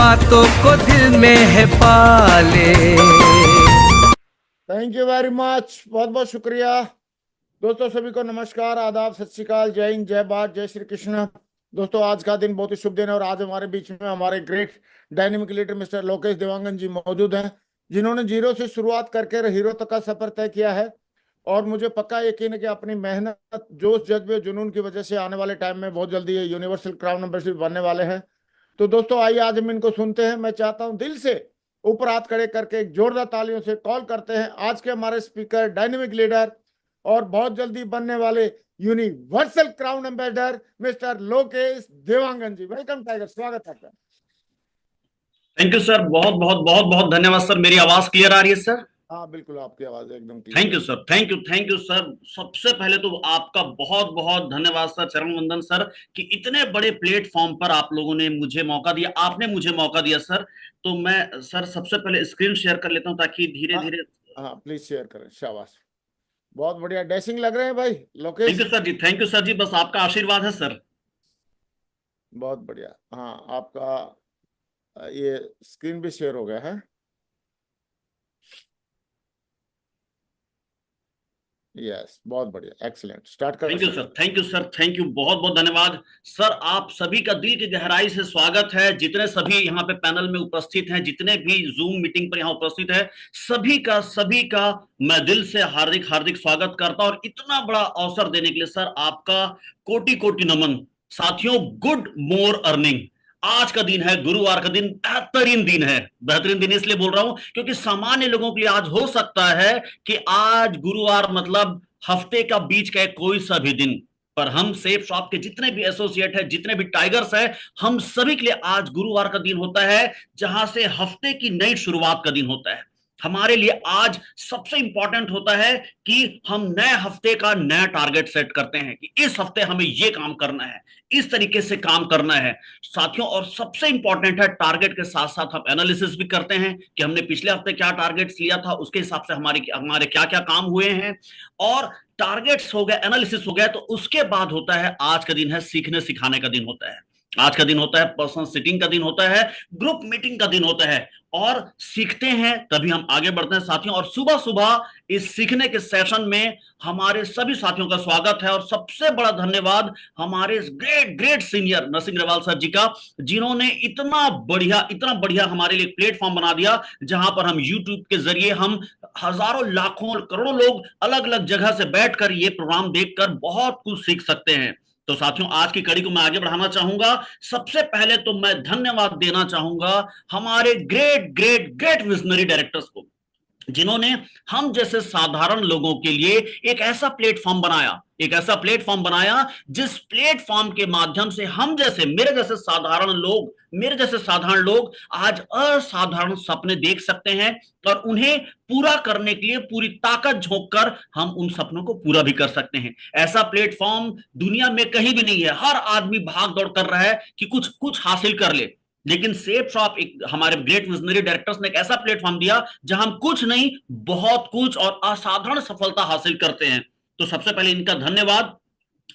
बातों को दिल में है पाले। थैंक यू वेरी मच, बहुत बहुत शुक्रिया दोस्तों। सभी को नमस्कार, आदाब, सत श्री अकाल, जय हिंद, जय भारत, जय श्री कृष्ण। दोस्तों आज का दिन बहुत ही शुभ दिन है और आज हमारे बीच में हमारे great dynamic leader mister Lokesh Dewangan ji मौजूद हैं, जिन्होंने जीरो से शुरुआत करके हीरो तक का सफर तय किया है। और मुझे पक्का यकीन है कि अपनी मेहनत, जोश, जज्बे, जुनून की वजह से आने वाले टाइम में बहुत जल्दी ये यूनिवर्सल क्राउन मेंबरशिप बनने वाले हैं। तो दोस्तों आइए आज हम इनको सुनते हैं। मैं चाहता हूं दिल से ऊपर हाथ खड़े करके एक जोरदार तालियों से कॉल करते हैं आज के हमारे स्पीकर, डायनेमिक लीडर और बहुत जल्दी बनने वाले universal crown ambassador mister Lokesh Dewangan ji. Welcome tiger, स्वागत है आपका। थैंक यू सर, बहुत बहुत बहुत बहुत धन्यवाद सर। मेरी आवाज क्लियर आ रही है सर? हाँ बिल्कुल, आपकी आवाज एकदम clear. Thank you sir, thank you sir. सबसे पहले तो आपका बहुत बहुत धन्यवाद सर, चरण वंदन सर, कि इतने बड़े प्लेटफॉर्म पर आप लोगों ने मुझे मौका दिया, आपने मुझे मौका दिया सर। तो मैं सर सबसे पहले स्क्रीन शेयर कर लेता हूं ताकि धीरे धीरे। हाँ प्लीज शेयर करें, शाबाश, बहुत बढ़िया, डैशिंग लग रहे हैं भाई Lokesh. Thank you sir ji, thank you sir ji, बस आपका आशीर्वाद है सर। बहुत बढ़िया। हाँ आपका ये स्क्रीन भी शेयर हो गया है। यस, बहुत बढ़िया, एक्सीलेंट, स्टार्ट कर। Thank you sir, thank you sir, thank you, बहुत बहुत धन्यवाद सर। आप सभी का दिल की गहराई से स्वागत है, जितने सभी यहाँ पे पैनल में उपस्थित हैं, जितने भी जूम मीटिंग पर यहाँ उपस्थित है, सभी का मैं दिल से हार्दिक हार्दिक स्वागत करता हूँ। और इतना बड़ा अवसर देने के लिए सर आपका कोटि कोटि नमन। साथियों, गुड मोर अर्निंग। आज का दिन है, गुरुवार का दिन, बेहतरीन दिन है। बेहतरीन दिन इसलिए बोल रहा हूं क्योंकि सामान्य लोगों के लिए आज हो सकता है कि आज गुरुवार मतलब हफ्ते का बीच का कोई सा भी दिन, पर हम सेफ शॉप के जितने भी एसोसिएट है, जितने भी टाइगर्स है, हम सभी के लिए आज गुरुवार का दिन होता है, जहां से हफ्ते की नई शुरुआत का दिन होता है। हमारे लिए आज सबसे इंपॉर्टेंट होता है कि हम नए हफ्ते का नया टारगेट सेट करते हैं कि इस हफ्ते हमें यह काम करना है, इस तरीके से काम करना है साथियों। और सबसे इंपॉर्टेंट है, टारगेट के साथ साथ हम एनालिसिस भी करते हैं कि हमने पिछले हफ्ते क्या टारगेट्स लिया था, उसके हिसाब से हमारे क्या क्या काम हुए हैं। और टारगेट्स हो गया, एनालिसिस हो गया, तो उसके बाद होता है आज का दिन है सीखने सिखाने का दिन होता है। आज का दिन होता है पर्सनल सिटिंग का दिन होता है, ग्रुप मीटिंग का दिन होता है, और सीखते हैं तभी हम आगे बढ़ते हैं साथियों। और सुबह सुबह इस सीखने के सेशन में हमारे सभी साथियों का स्वागत है। और सबसे बड़ा धन्यवाद हमारे great great senior Narsingh Agrawal sir ji का, जिन्होंने इतना बढ़िया हमारे लिए प्लेटफॉर्म बना दिया, जहां पर हम यूट्यूब के जरिए हम हजारों लाखों करोड़ों लोग अलग अलग जगह से बैठकर ये प्रोग्राम देखकर बहुत कुछ सीख सकते हैं। तो साथियों, आज की कड़ी को मैं आगे बढ़ाना चाहूंगा। सबसे पहले तो मैं धन्यवाद देना चाहूंगा हमारे great great great visionary directors को, जिन्होंने हम जैसे साधारण लोगों के लिए एक ऐसा प्लेटफॉर्म बनाया, जिस प्लेटफॉर्म के माध्यम से हम जैसे मेरे जैसे साधारण लोग आज असाधारण सपने देख सकते हैं, और उन्हें पूरा करने के लिए पूरी ताकत झोंक कर हम उन सपनों को पूरा भी कर सकते हैं। ऐसा प्लेटफॉर्म दुनिया में कहीं भी नहीं है। हर आदमी भाग दौड़ कर रहा है कि कुछ कुछ हासिल कर ले, लेकिन सेफ शॉप एक हमारे ग्रेट विजनरी डायरेक्टर्स ने एक ऐसा प्लेटफॉर्म दिया जहां हम कुछ नहीं, बहुत कुछ और असाधारण सफलता हासिल करते हैं। तो सबसे पहले इनका धन्यवाद।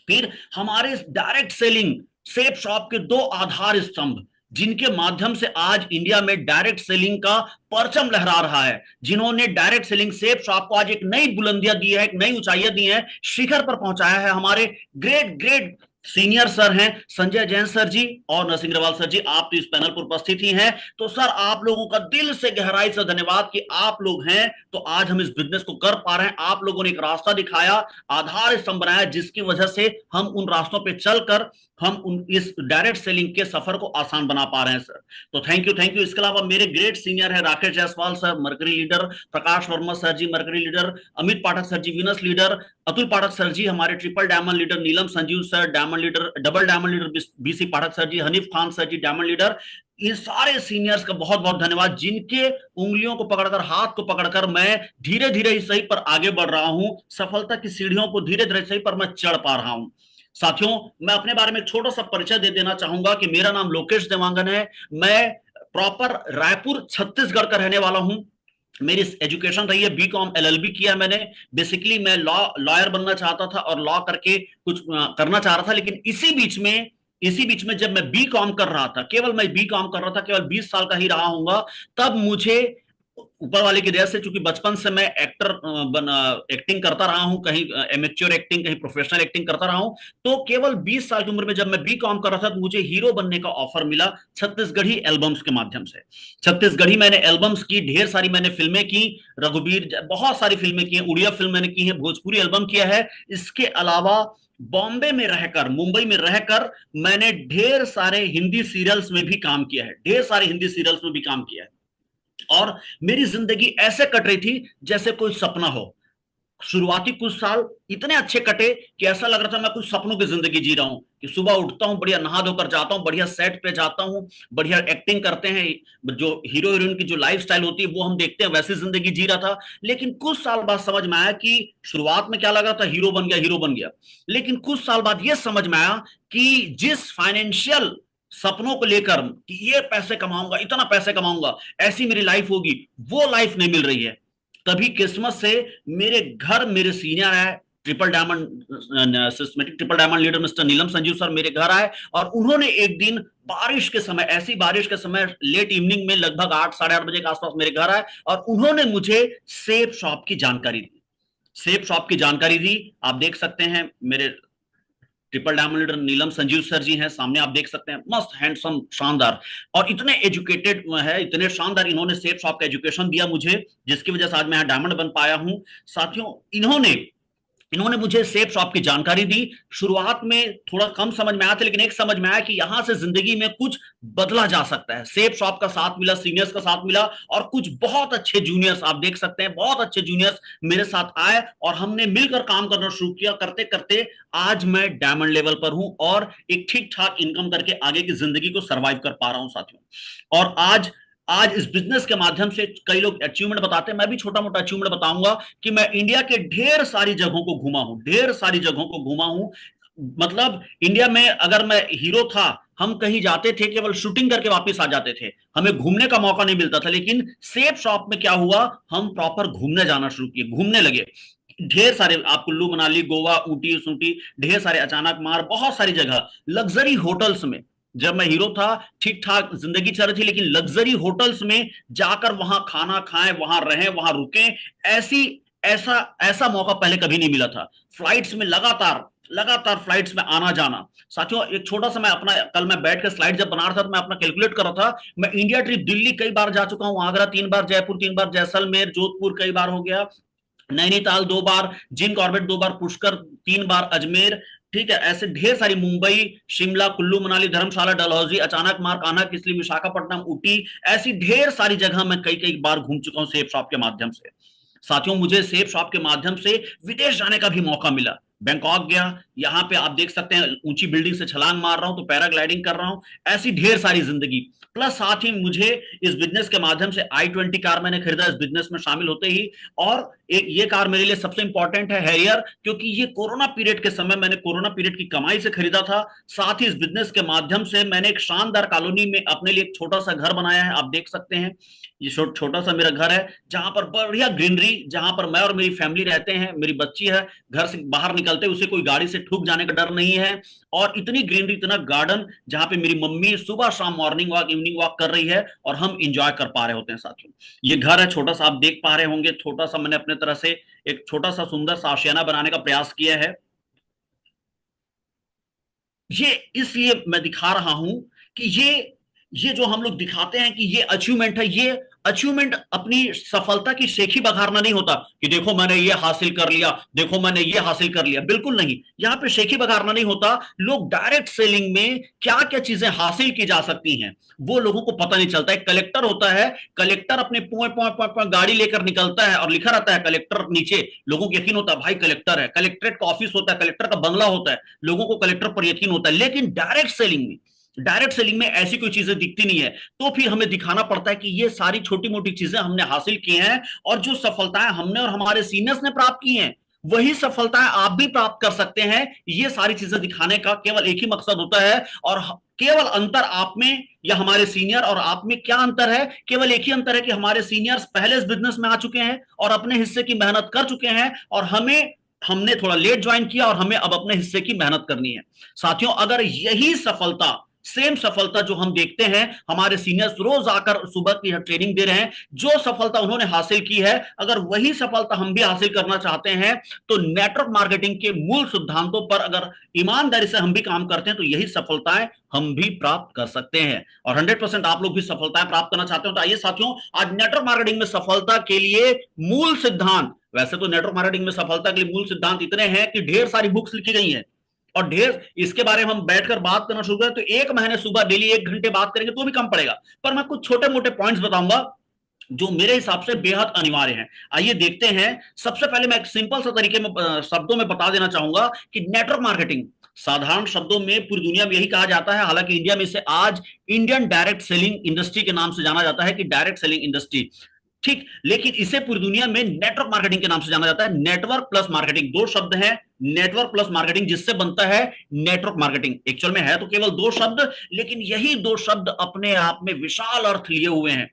फिर हमारे डायरेक्ट सेलिंग सेफ शॉप के दो आधार स्तंभ, जिनके माध्यम से आज इंडिया में डायरेक्ट सेलिंग का परचम लहरा रहा है, जिन्होंने डायरेक्ट सेलिंग सेफ शॉप को आज एक नई बुलंदियां दी है, एक नई ऊंचाइयां दी है, शिखर पर पहुंचाया है हमारे ग्रेट ग्रेट सीनियर सर हैं संजय जैन सर जी और नरसिंह अग्रवाल सर जी। आप तो इस पैनल पर उपस्थित ही हैं, तो सर आप लोगों का दिल से गहराई से धन्यवाद कि आप लोग हैं तो आज हम इस बिजनेस को कर पा रहे हैं। आप लोगों ने एक रास्ता दिखाया, आधार स्तंभ बनाया, जिसकी वजह से हम उन रास्तों पे चलकर हम उन इस डायरेक्ट सेलिंग के सफर को आसान बना पा रहे हैं सर। तो थैंक यू। इसके अलावा मेरे ग्रेट सीनियर है Rakesh Jaiswal sir, Mercury leader, Prakash Verma sir ji Mercury leader, Amit Pathak sir ji Venus leader, Atul Pathak sir ji हमारे triple diamond leader, Neelam Sanjeev sir diamond leader, double diamond leader BC Pathak sir ji, Hanif Khan sir ji diamond leader. इन सारे सीनियर्स का बहुत बहुत धन्यवाद, जिनके उंगलियों को पकड़कर, हाथ को पकड़कर मैं धीरे धीरे ही सही पर आगे बढ़ रहा हूं, सफलता की सीढ़ियों को धीरे धीरे सही पर मैं चढ़ पा रहा हूं। साथियों, मैं अपने बारे में एक छोटा सा परिचय दे देना चाहूंगा कि मेरा नाम लोकेश देवांगन है। मैं प्रॉपर रायपुर छत्तीसगढ़ का रहने वाला हूं। मेरी एजुकेशन रही है बीकॉम एलएलबी किया मैंने। बेसिकली मैं लॉयर बनना चाहता था और लॉ करके कुछ करना चाह रहा था, लेकिन इसी बीच में इसी बीच में जब मैं बी कॉम कर रहा था, केवल मैं बी कॉम कर रहा था, केवल 20 साल का ही रहा हूंगा, तब मुझे ऊपर वाले की दया से, चूंकि बचपन से मैं एक्टिंग करता रहा हूं, कहीं एमेच्योर एक्टिंग, कहीं प्रोफेशनल एक्टिंग करता रहा हूं, तो केवल 20 साल की उम्र में जब मैं बी कॉम कर रहा था तो मुझे हीरो बनने का ऑफर मिला छत्तीसगढ़ी एल्बम्स के माध्यम से। छत्तीसगढ़ी मैंने एल्बम्स की, ढेर सारी मैंने फिल्में की, रघुवीर, बहुत सारी फिल्में की हैं, उड़िया फिल्म मैंने की है, भोजपुरी एल्बम किया है। इसके अलावा बॉम्बे में रहकर, मुंबई में रहकर मैंने ढेर सारे हिंदी सीरियल्स में भी काम किया है, ढेर सारे हिंदी सीरियल्स में भी काम किया है। और मेरी जिंदगी ऐसे कट रही थी जैसे कोई सपना हो। शुरुआती कुछ साल इतने अच्छे कटे कि ऐसा लग रहा था मैं कुछ सपनों की जिंदगी जी रहा हूं, कि सुबह उठता हूं, बढ़िया नहा धोकर जाता हूं, बढ़िया सेट पे जाता हूं, बढ़िया एक्टिंग करते हैं, जो हीरो हीरोइन की जो लाइफ स्टाइल होती है वो हम देखते हैं, वैसी जिंदगी जी रहा था। लेकिन कुछ साल बाद समझ में आया कि शुरुआत में क्या लगा था, हीरो बन गया, हीरो बन गया। लेकिन कुछ साल बाद यह समझ में आया कि जिस फाइनेंशियल सपनों को लेकर कि ये पैसे कमाऊंगा, इतना पैसे कमाऊंगा, ऐसी मेरी लाइफ होगी, वो लाइफ नहीं मिल रही है। तभी किस्मत से मेरे घर मेरे सीनियर है, triple diamond, systematic triple diamond leader mister Neelam Sanjeev sir मेरे घर आए, और उन्होंने एक दिन बारिश के समय, ऐसी बारिश के समय, लेट इवनिंग में, लगभग 8 साढ़े 8 बजे के आसपास मेरे घर आए, और उन्होंने मुझे सेब शॉप की जानकारी दी। सेब शॉप की जानकारी दी। आप देख सकते हैं मेरे triple diamond leader Neelam Sanjeev sir जी हैं सामने, आप देख सकते हैं, मस्त हैंडसम शानदार, और इतने एजुकेटेड है, इतने शानदार इन्होंने सेफ शॉप का एजुकेशन दिया मुझे, जिसकी वजह से आज मैं डायमंड बन पाया हूं। साथियों, इन्होंने इन्होंने मुझे सेफ शॉप की जानकारी दी। शुरुआत में थोड़ा कम समझ में आया था, लेकिन एक समझ में आया कि यहां से जिंदगी में कुछ बदला जा सकता है। सेफ शॉप का साथ मिला, सीनियर्स का साथ मिला, और कुछ बहुत अच्छे जूनियर्स, आप देख सकते हैं, बहुत अच्छे जूनियर्स मेरे साथ आए, और हमने मिलकर काम करना शुरू किया। करते करते आज मैं डायमंड लेवल पर हूं, और एक ठीक ठाक इनकम करके आगे की जिंदगी को सर्वाइव कर पा रहा हूं साथियों। और आज आज इस बिजनेस के माध्यम से कई लोग अचीवमेंट बताते हैं, मैं भी छोटा मोटा अचीवमेंट बताऊंगा कि मैं इंडिया के ढेर सारी जगहों को घूमा हूं, ढेर सारी जगहों को घूमा हूं। मतलब इंडिया में अगर मैं हीरो था, हम कहीं जाते थे केवल शूटिंग करके वापस आ जाते थे, हमें घूमने का मौका नहीं मिलता था। लेकिन सेफ शॉप में क्या हुआ, हम प्रॉपर घूमने जाना शुरू किए, घूमने लगे। ढेर सारे, आप कुल्लू मनाली, गोवा, ऊटी सूटी, ढेर सारे, अचानक मार, बहुत सारी जगह, लग्जरी होटल्स में। जब मैं हीरो था ठीक ठाक जिंदगी चल रही थी, लेकिन लग्जरी होटल्स में जाकर वहां खाना खाएं, वहां रहें, वहां रुकें, ऐसी ऐसा ऐसा मौका पहले कभी नहीं मिला था। फ्लाइट्स में लगातार लगातार फ्लाइट्स में आना जाना। साथियों, एक छोटा सा मैं अपना, कल मैं बैठ कर स्लाइड जब बना रहा था तो मैं अपना कैलकुलेट कर रहा था, मैं इंडिया ट्रिप दिल्ली कई बार जा चुका हूं, आगरा 3 बार, जयपुर 3 बार, जैसलमेर, जोधपुर कई बार हो गया, नैनीताल 2 बार, जिम कॉर्बेट 2 बार, पुष्कर 3 बार, अजमेर, ठीक है, ऐसे ढेर सारी, मुंबई, शिमला, कुल्लू मनाली, धर्मशाला, डलहौजी, अचानक मार, कान्हा किसली, विशाखापट्टनम, ऊटी, ऐसी ढेर सारी जगह मैं कई कई बार घूम चुका हूं सेफ शॉप के माध्यम से। साथियों, मुझे सेफ शॉप के माध्यम से विदेश जाने का भी मौका मिला। बैंकॉक गया, यहाँ पे आप देख सकते हैं ऊंची बिल्डिंग से छलांग मार रहा हूं तो पैराग्लाइडिंग कर रहा हूं, ऐसी ढेर सारी जिंदगी। प्लस साथ ही मुझे इस बिजनेस के माध्यम से i20 कार मैंने खरीदा इस बिजनेस में शामिल होते ही। और एक ये कार मेरे लिए सबसे इंपॉर्टेंट है, हैरियर, क्योंकि ये कोरोना पीरियड के समय मैंने कोरोना पीरियड की कमाई से खरीदा था। साथ ही इस बिजनेस के माध्यम से मैंने एक शानदार कॉलोनी में अपने लिए एक छोटा सा घर बनाया है, आप देख सकते हैं, ये छोटा सा मेरा घर है, जहां पर बढ़िया ग्रीनरी, जहां पर मैं और मेरी फैमिली रहते हैं, मेरी बच्ची है, घर से बाहर निकलते उसे कोई गाड़ी से ठुक जाने का डर नहीं है, और इतनी ग्रीनरी, इतना गार्डन, जहां पे मेरी मम्मी सुबह शाम मॉर्निंग वॉक, इवनिंग वॉक कर रही है, और हम इंजॉय कर पा रहे होते हैं साथियों। ये घर है छोटा सा, आप देख पा रहे होंगे, छोटा सा मैंने अपने तरह से एक छोटा सा सुंदर सा आशियाना बनाने का प्रयास किया है। ये इसलिए मैं दिखा रहा हूं कि ये जो हम लोग दिखाते हैं कि ये अचीवमेंट है, ये अचीवमेंट अपनी सफलता की शेखी बघारना नहीं होता कि देखो मैंने ये हासिल कर लिया, देखो मैंने ये हासिल कर लिया, बिल्कुल नहीं। यहां पे शेखी बघारना नहीं होता। लोग डायरेक्ट सेलिंग में क्या क्या चीजें हासिल की जा सकती हैं वो लोगों को पता नहीं चलता। एक कलेक्टर होता है, कलेक्टर अपने पुए गाड़ी लेकर निकलता है और लिखा रहता है कलेक्टर नीचे, लोगों को यकीन होता है भाई कलेक्टर है, कलेक्ट्रेट का ऑफिस होता है, कलेक्टर का बंगला होता है, लोगों को कलेक्टर पर यकीन होता है। लेकिन डायरेक्ट सेलिंग में ऐसी कोई चीजें दिखती नहीं है, तो फिर हमें दिखाना पड़ता है कि ये सारी छोटी मोटी चीजें हमने हासिल की हैं, और जो सफलताएं हमने और हमारे सीनियर्स ने प्राप्त की हैं वही सफलताएं आप भी प्राप्त कर सकते हैं। ये सारी चीजें दिखाने का केवल एक ही मकसद होता है, और केवल अंतर आप में या हमारे सीनियर और आप में क्या अंतर है, केवल एक ही अंतर है कि हमारे सीनियर्स पहले इस बिजनेस में आ चुके हैं और अपने हिस्से की मेहनत कर चुके हैं, और हमें हमने थोड़ा लेट ज्वाइन किया और हमें अब अपने हिस्से की मेहनत करनी है। साथियों, अगर यही सफलता, सेम सफलता जो हम देखते हैं हमारे सीनियर्स रोज आकर सुबह की ट्रेनिंग दे रहे हैं, जो सफलता उन्होंने हासिल की है, अगर वही सफलता हम भी हासिल करना चाहते हैं तो नेटवर्क मार्केटिंग के मूल सिद्धांतों पर अगर ईमानदारी से हम भी काम करते हैं तो यही सफलताएं हम भी प्राप्त कर सकते हैं। और 100% आप लोग भी सफलताएं प्राप्त करना चाहते हो तो आइए साथियों, आज नेटवर्क मार्केटिंग में सफलता के लिए मूल सिद्धांत, वैसे तो नेटवर्क मार्केटिंग में सफलता के लिए मूल सिद्धांत इतने हैं कि ढेर सारी बुक्स लिखी गई हैं और ढेर इसके बारे में हम बैठकर बात करना शुरू करें तो एक महीने सुबह डेली 1 घंटे बात करेंगे तो भी कम पड़ेगा। पर मैं कुछ छोटे मोटे पॉइंट्स बताऊंगा जो मेरे हिसाब से बेहद अनिवार्य हैं। आइए देखते हैं। सबसे पहले मैं एक सिंपल सा तरीके में शब्दों में बता देना चाहूंगा कि नेटवर्क मार्केटिंग साधारण शब्दों में पूरी दुनिया में यही कहा जाता है, हालांकि इंडिया में इसे आज इंडियन डायरेक्ट सेलिंग इंडस्ट्री के नाम से जाना जाता है कि डायरेक्ट सेलिंग इंडस्ट्री, ठीक, लेकिन इसे पूरी दुनिया में नेटवर्क मार्केटिंग के नाम से जाना जाता है। नेटवर्क प्लस मार्केटिंग, दो शब्द हैं, नेटवर्क प्लस मार्केटिंग, जिससे बनता है नेटवर्क मार्केटिंग। एक्चुअल में है तो केवल दो शब्द, लेकिन यही दो शब्द अपने आप में विशाल अर्थ लिए हुए हैं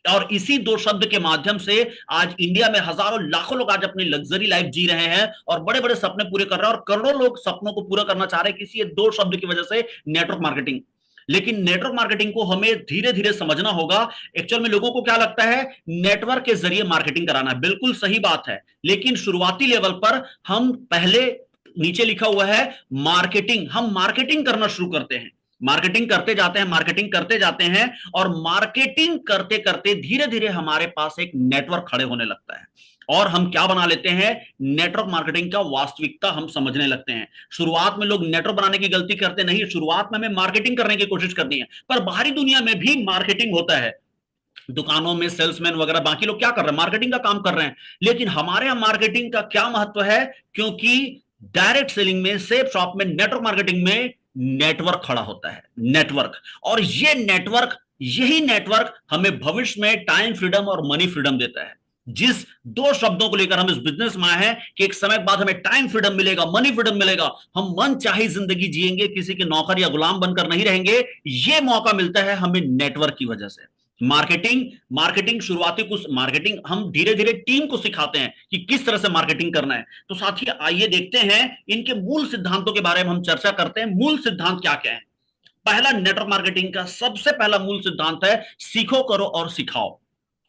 और इसी दो शब्द के माध्यम से आज इंडिया में हजारों लाखों लोग आज अपनी लग्जरी लाइफ जी रहे हैं और बड़े बड़े सपने पूरे कर रहे हैं और करोड़ों लोग सपनों को पूरा करना चाह रहे हैं किसी दो शब्द की वजह से, नेटवर्क मार्केटिंग। लेकिन नेटवर्क मार्केटिंग को हमें धीरे धीरे समझना होगा। एक्चुअल में लोगों को क्या लगता है नेटवर्क के जरिए मार्केटिंग कराना है, बिल्कुल सही बात है, लेकिन शुरुआती लेवल पर हम पहले, नीचे लिखा हुआ है मार्केटिंग, हम मार्केटिंग करना शुरू करते हैं, मार्केटिंग करते जाते हैं, मार्केटिंग करते जाते हैं और मार्केटिंग करते करते धीरे धीरे हमारे पास एक नेटवर्क खड़े होने लगता है और हम क्या बना लेते हैं, नेटवर्क मार्केटिंग का वास्तविकता हम समझने लगते हैं। शुरुआत में लोग नेटवर्क बनाने की गलती करते नहीं, शुरुआत में हमें मार्केटिंग करने की कोशिश करनी है, पर बाहरी दुनिया में भी मार्केटिंग होता है, दुकानों में सेल्समैन वगैरह बाकी लोग क्या कर रहे हैं, मार्केटिंग का काम कर रहे हैं। लेकिन हमारे यहां मार्केटिंग का क्या महत्व है, क्योंकि डायरेक्ट सेलिंग में, सेफ शॉप में, नेटवर्क मार्केटिंग में नेटवर्क खड़ा होता है, नेटवर्क। और ये नेटवर्क, यही नेटवर्क हमें भविष्य में टाइम फ्रीडम और मनी फ्रीडम देता है। जिस दो शब्दों को लेकर हम इस बिजनेस में आए हैं कि एक समय बाद हमें टाइम फ्रीडम मिलेगा, मनी फ्रीडम मिलेगा, हम मन चाही जिंदगी जिएंगे, किसी के नौकर या गुलाम बनकर नहीं रहेंगे, ये मौका मिलता है हमें नेटवर्क की वजह से। मार्केटिंग शुरुआती कुछ मार्केटिंग हम धीरे धीरे टीम को सिखाते हैं कि किस तरह से मार्केटिंग करना है। तो साथी आइए देखते हैं इनके मूल सिद्धांतों के बारे में हम चर्चा करते हैं। मूल सिद्धांत क्या क्या है। पहला, नेटवर्क मार्केटिंग का सबसे पहला मूल सिद्धांत है सीखो, करो और सिखाओ।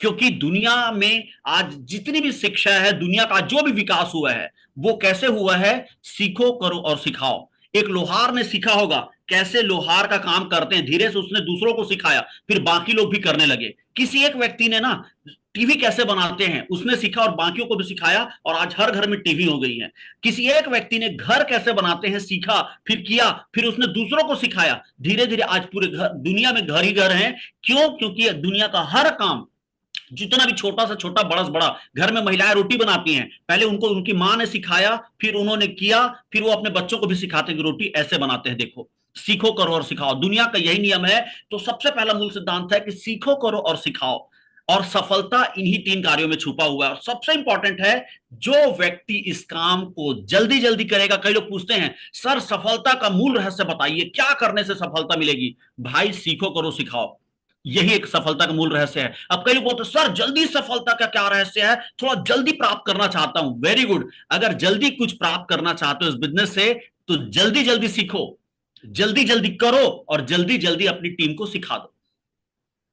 क्योंकि दुनिया में आज जितनी भी शिक्षा है, दुनिया का जो भी विकास हुआ है वो कैसे हुआ है, सीखो, करो और सिखाओ। एक लोहार ने सीखा होगा कैसे लोहार का काम करते हैं, धीरे से उसने दूसरों को सिखाया, फिर बाकी लोग भी करने लगे। किसी एक व्यक्ति ने ना टीवी कैसे बनाते हैं उसने सीखा और बाकियों को भी सिखाया और आज हर घर में टीवी हो गई है। किसी एक व्यक्ति ने घर कैसे बनाते हैं सीखा, फिर किया, फिर उसने दूसरों को सिखाया, धीरे धीरे आज पूरे दुनिया में घर ही घर हैं। क्यों? क्योंकि दुनिया का हर काम, जितना भी छोटा से छोटा, बड़ा से बड़ा, घर में महिलाएं रोटी बनाती हैं, पहले उनको उनकी मां ने सिखाया, फिर उन्होंने किया, फिर वो अपने बच्चों को भी सिखाते हैं कि रोटी ऐसे बनाते हैं। देखो, सीखो, करो और सिखाओ, दुनिया का यही नियम है। तो सबसे पहला मूल सिद्धांत है कि सीखो, करो और सिखाओ, और सफलता इन्हीं 3 कार्यों में छुपा हुआ है। और सबसे इंपॉर्टेंट है, जो व्यक्ति इस काम को जल्दी जल्दी करेगा। कई लोग पूछते हैं सर सफलता का मूल रहस्य बताइए, क्या करने से सफलता मिलेगी? भाई सीखो, करो, सिखाओ, यही एक सफलता का मूल रहस्य है। अब कई लोग बोलते हैं सर जल्दी सफलता का क्या रहस्य है, थोड़ा जल्दी प्राप्त करना चाहता हूं। वेरी गुड, अगर जल्दी कुछ प्राप्त करना चाहते हो इस बिजनेस से तो जल्दी जल्दी सीखो, जल्दी जल्दी करो और जल्दी जल्दी अपनी टीम को सिखा दो।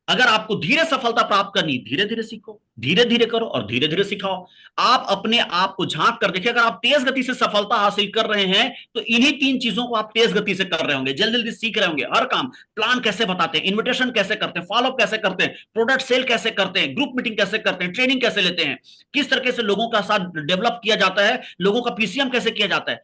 अगर आपको धीरे सफलता प्राप्त करनी, धीरे धीरे सीखो, धीरे धीरे करो और धीरे धीरे सिखाओ। आप अपने आप को झांक कर देखिए, अगर आप तेज गति से सफलता हासिल कर रहे हैं तो इन्हीं 3 चीजों को आप तेज गति से कर रहे होंगे, जल्दी जल्दी सीख रहे होंगे। हर काम, प्लान कैसे बताते हैं, इन्विटेशन कैसे करते हैं, फॉलोअप कैसे करते हैं, प्रोडक्ट सेल कैसे करते हैं, ग्रुप मीटिंग कैसे करते हैं, ट्रेनिंग कैसे लेते हैं, किस तरीके से लोगों का साथ डेवलप किया जाता है, लोगों का पीसीएम कैसे किया जाता है।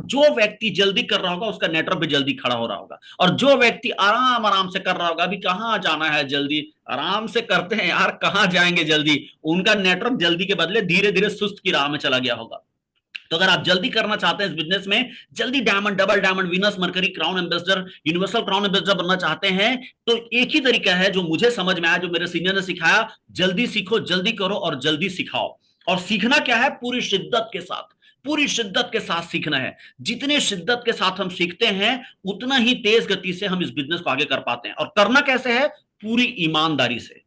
जो व्यक्ति जल्दी कर रहा होगा उसका नेटवर्क भी जल्दी खड़ा हो रहा होगा, और जो व्यक्ति आराम आराम से कर रहा होगा, अभी कहां जाना है जल्दी, आराम से करते हैं यार, कहां जाएंगे जल्दी, उनका नेटवर्क जल्दी के बदले धीरे धीरे सुस्त की राह में चला गया होगा। तो अगर आप जल्दी करना चाहते हैं इस बिजनेस में, जल्दी diamond, double diamond, Venus, mercury, crown ambassador, universal crown ambassador बनना चाहते हैं, तो एक ही तरीका है जो मुझे समझ में आया, जो मेरे सीनियर ने सिखाया, जल्दी सीखो, जल्दी करो और जल्दी सिखाओ। और सीखना क्या है, पूरी शिद्दत के साथ, पूरी शिद्दत के साथ सीखना है। जितने शिद्दत के साथ हम सीखते हैं उतना ही तेज गति से हम इस बिजनेस को आगे कर पाते हैं। और करना कैसे है, पूरी ईमानदारी से,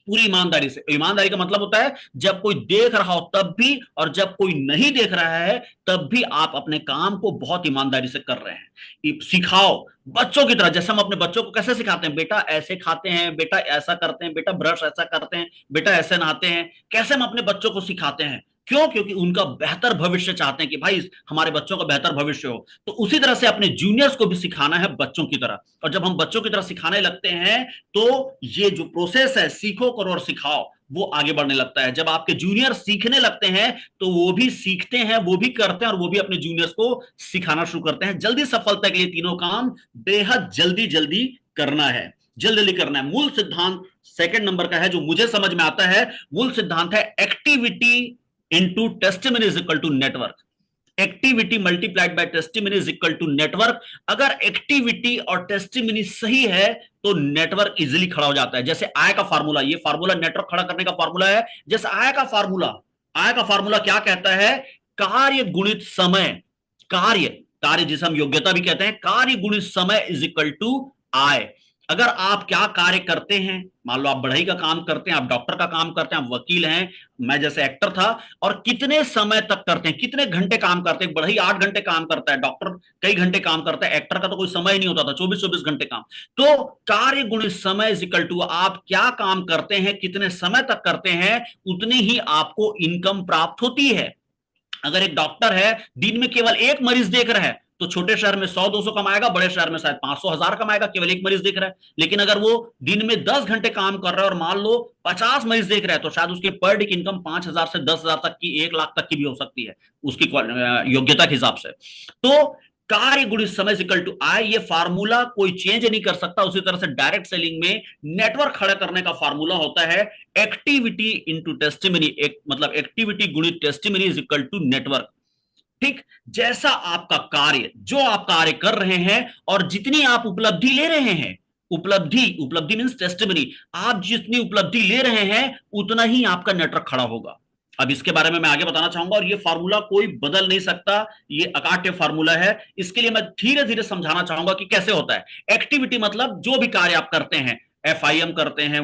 पूरी ईमानदारी से। ईमानदारी का मतलब होता है जब कोई देख रहा हो तब भी, और जब कोई नहीं देख रहा है तब भी आप अपने काम को बहुत ईमानदारी से कर रहे हैं। सिखाओ बच्चों की तरह, जैसे हम अपने बच्चों को कैसे सिखाते हैं, बेटा ऐसे खाते हैं, बेटा ऐसा करते हैं, बेटा ब्रश ऐसा करते हैं, बेटा ऐसे नहाते हैं, कैसे हम अपने बच्चों को सिखाते हैं। क्यों? क्योंकि उनका बेहतर भविष्य चाहते हैं कि भाई हमारे बच्चों का बेहतर भविष्य हो। तो उसी तरह से अपने जूनियर्स को भी सिखाना है बच्चों की तरह। और जब हम बच्चों की तरह सिखाने लगते हैं तो ये जो प्रोसेस है सीखो करो और सिखाओ वो आगे बढ़ने लगता है। जब आपके जूनियर सीखने लगते हैं तो वो भी सीखते हैं, वो भी करते हैं और वो भी अपने जूनियर्स को सिखाना शुरू करते हैं। जल्दी सफलता के लिए तीनों काम बेहद जल्दी जल्दी करना है, जल्दी जल्दी करना है। मूल सिद्धांत सेकंड नंबर का है जो मुझे समझ में आता है। मूल सिद्धांत है activity into testimony is equal to network. Activity multiplied by testimony is equal to network. अगर एक्टिविटी और टेस्टिमनी सही है तो नेटवर्क इजीली खड़ा हो जाता है। जैसे आय का फार्मूला, ये फार्मूला नेटवर्क खड़ा करने का फार्मूला है। जैसे आय का फार्मूला क्या कहता है? कार्य गुणित समय, कार्य जिसे हम योग्यता भी कहते हैं, कार्य गुणित समय इज इक्वल टू आय। अगर आप क्या कार्य करते हैं, मान लो आप बढ़ई का काम करते हैं, आप डॉक्टर का काम करते हैं, आप वकील हैं, मैं जैसे एक्टर था, और कितने समय तक करते हैं, कितने घंटे काम करते हैं। बढ़ई 8 घंटे काम करता है, डॉक्टर कई घंटे काम करता है, एक्टर का तो कोई समय ही नहीं होता था, 24-24 घंटे काम। तो कार्य गुणित समय इज इक्वल टू आप क्या काम करते हैं, कितने समय तक करते हैं, उतनी ही आपको इनकम प्राप्त होती है। अगर एक डॉक्टर है दिन में केवल एक मरीज देख रहा है तो छोटे शहर में 100-200 कमाएगा, बड़े शहर में शायद 500-1000 कमाएगा, केवल एक मरीज देख रहा है। लेकिन अगर वो दिन में 10 घंटे काम कर रहा है और मान लो 50 मरीज देख रहा है तो शायद उसके पर डे की इनकम 5000 से 10,000 तक की, 1 लाख तक की भी हो सकती है उसकी योग्यता के हिसाब से। तो कार्य गुणित समय इक्वल टू आय, ये फार्मूला कोई चेंज नहीं कर सकता। उसी तरह से डायरेक्ट सेलिंग में नेटवर्क खड़ा करने का फार्मूला होता है एक्टिविटी इंटू टेस्टिमनी, एक मतलब एक्टिविटी गुणित testimony is equal to network. ठीक, जैसा आपका कार्य, जो आप कार्य कर रहे हैं और जितनी आप उपलब्धि ले रहे हैं, उपलब्धि मींस टेस्टिमनी, आप जितनी उपलब्धि ले रहे हैं उतना ही आपका नेटवर्क खड़ा होगा। अब इसके बारे में मैं आगे बताना चाहूंगा और ये फार्मूला कोई बदल नहीं सकता, ये अकाट्य फार्मूला है। इसके लिए मैं धीरे धीरे समझाना चाहूंगा कि कैसे होता है। एक्टिविटी मतलब जो भी कार्य आप करते हैं, FIM करते हैं,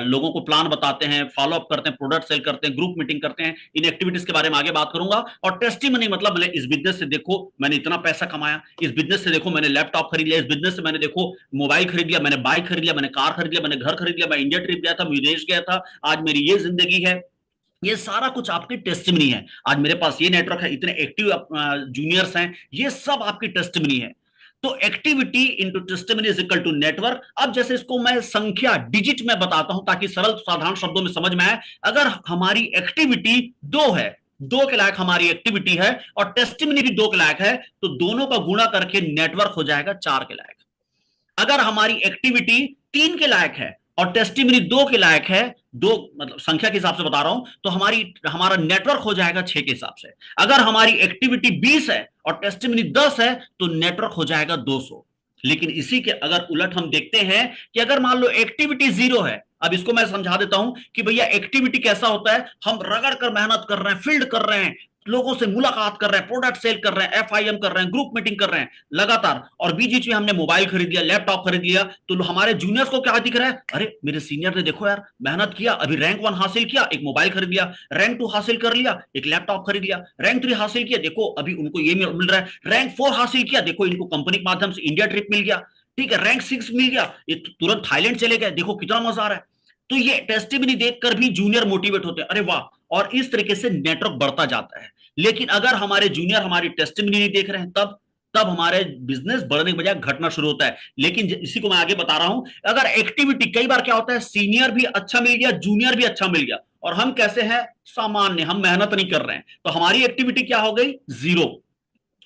लोगों को प्लान बताते हैं, फॉलो अप करते हैं, प्रोडक्ट सेल करते हैं, ग्रुप मीटिंग करते हैं, इन एक्टिविटीज के बारे में आगे बात करूंगा। और टेस्टिमनी मतलब मैंने इस बिजनेस से देखो मैंने इतना पैसा कमाया, इस बिजनेस से देखो मैंने लैपटॉप खरीद लिया, इस बिजनेस से मैंने देखो मोबाइल खरीद लिया, मैंने बाइक खरीद लिया, मैंने कार खरीद लिया, मैंने घर खरीद लिया, मैं इंडिया ट्रिप गया था, विदेश गया था, आज मेरी ये जिंदगी है। ये सारा कुछ आपकी टेस्टिमनी है। आज मेरे पास ये नेटवर्क है, इतने एक्टिव जूनियर्स हैं, ये सब आपकी टेस्टिमनी है। तो activity into testimony is equal to network. अब जैसे इसको मैं संख्या डिजिट में बताता हूं ताकि सरल साधारण शब्दों में समझ में आए। अगर हमारी एक्टिविटी 2 है, 2 के लायक हमारी एक्टिविटी है और टेस्टिमनी भी 2 के लायक है, तो दोनों का गुणा करके नेटवर्क हो जाएगा 4 के लायक। अगर हमारी एक्टिविटी 3 के लायक है और टेस्टिमनी 2 के लायक है, 2 मतलब संख्या के हिसाब से बता रहा हूं, तो हमारा नेटवर्क हो जाएगा 6 के हिसाब से। अगर हमारी एक्टिविटी 20 है और टेस्टिमनी 10 है तो नेटवर्क हो जाएगा 200। लेकिन इसी के अगर उलट हम देखते हैं कि अगर मान लो एक्टिविटी 0 है, अब इसको मैं समझा देता हूं कि भैया एक्टिविटी कैसा होता है। हम रगड़ कर मेहनत कर रहे हैं, फील्ड कर रहे हैं, लोगों से मुलाकात कर रहे हैं, प्रोडक्ट सेल कर रहे हैं, FIM कर रहे हैं, ग्रुप मीटिंग कर रहे हैं लगातार, और बीच में हमने मोबाइल खरीद लिया, लैपटॉप खरीद लिया, तो हमारे जूनियर्स को क्या दिख रहा है, अरे मेरे सीनियर ने देखो यार मेहनत किया, अभी रैंक 1 हासिल किया, एक मोबाइल खरीद लिया, रैंक 2 हासिल कर लिया, एक लैपटॉप खरीद लिया, रैंक 3 हासिल किया, देखो अभी उनको ये मिल रहा है, रैंक 4 हासिल किया, देखो इनको कंपनी के माध्यम से इंडिया ट्रिप मिल गया, ठीक है, रैंक 6 मिल गया, ये तुरंत थाईलैंड चले गए, देखो कितना मजा आ रहा है। तो ये टेस्टिमनी देखकर भी जूनियर मोटिवेट होते हैं, अरे वाह, और इस तरीके से नेटवर्क बढ़ता जाता है। लेकिन अगर हमारे जूनियर हमारी टेस्टिमनी नहीं देख रहे हैं तब हमारे बिजनेस बढ़ने के बजाय घटना शुरू होता है। लेकिन इसी को मैं आगे बता रहा हूं, अगर एक्टिविटी, कई बार क्या होता है सीनियर भी अच्छा मिल गया, जूनियर भी अच्छा मिल गया, और हम कैसे हैं, सामान्य, हम मेहनत नहीं कर रहे हैं, तो हमारी एक्टिविटी क्या हो गई, 0।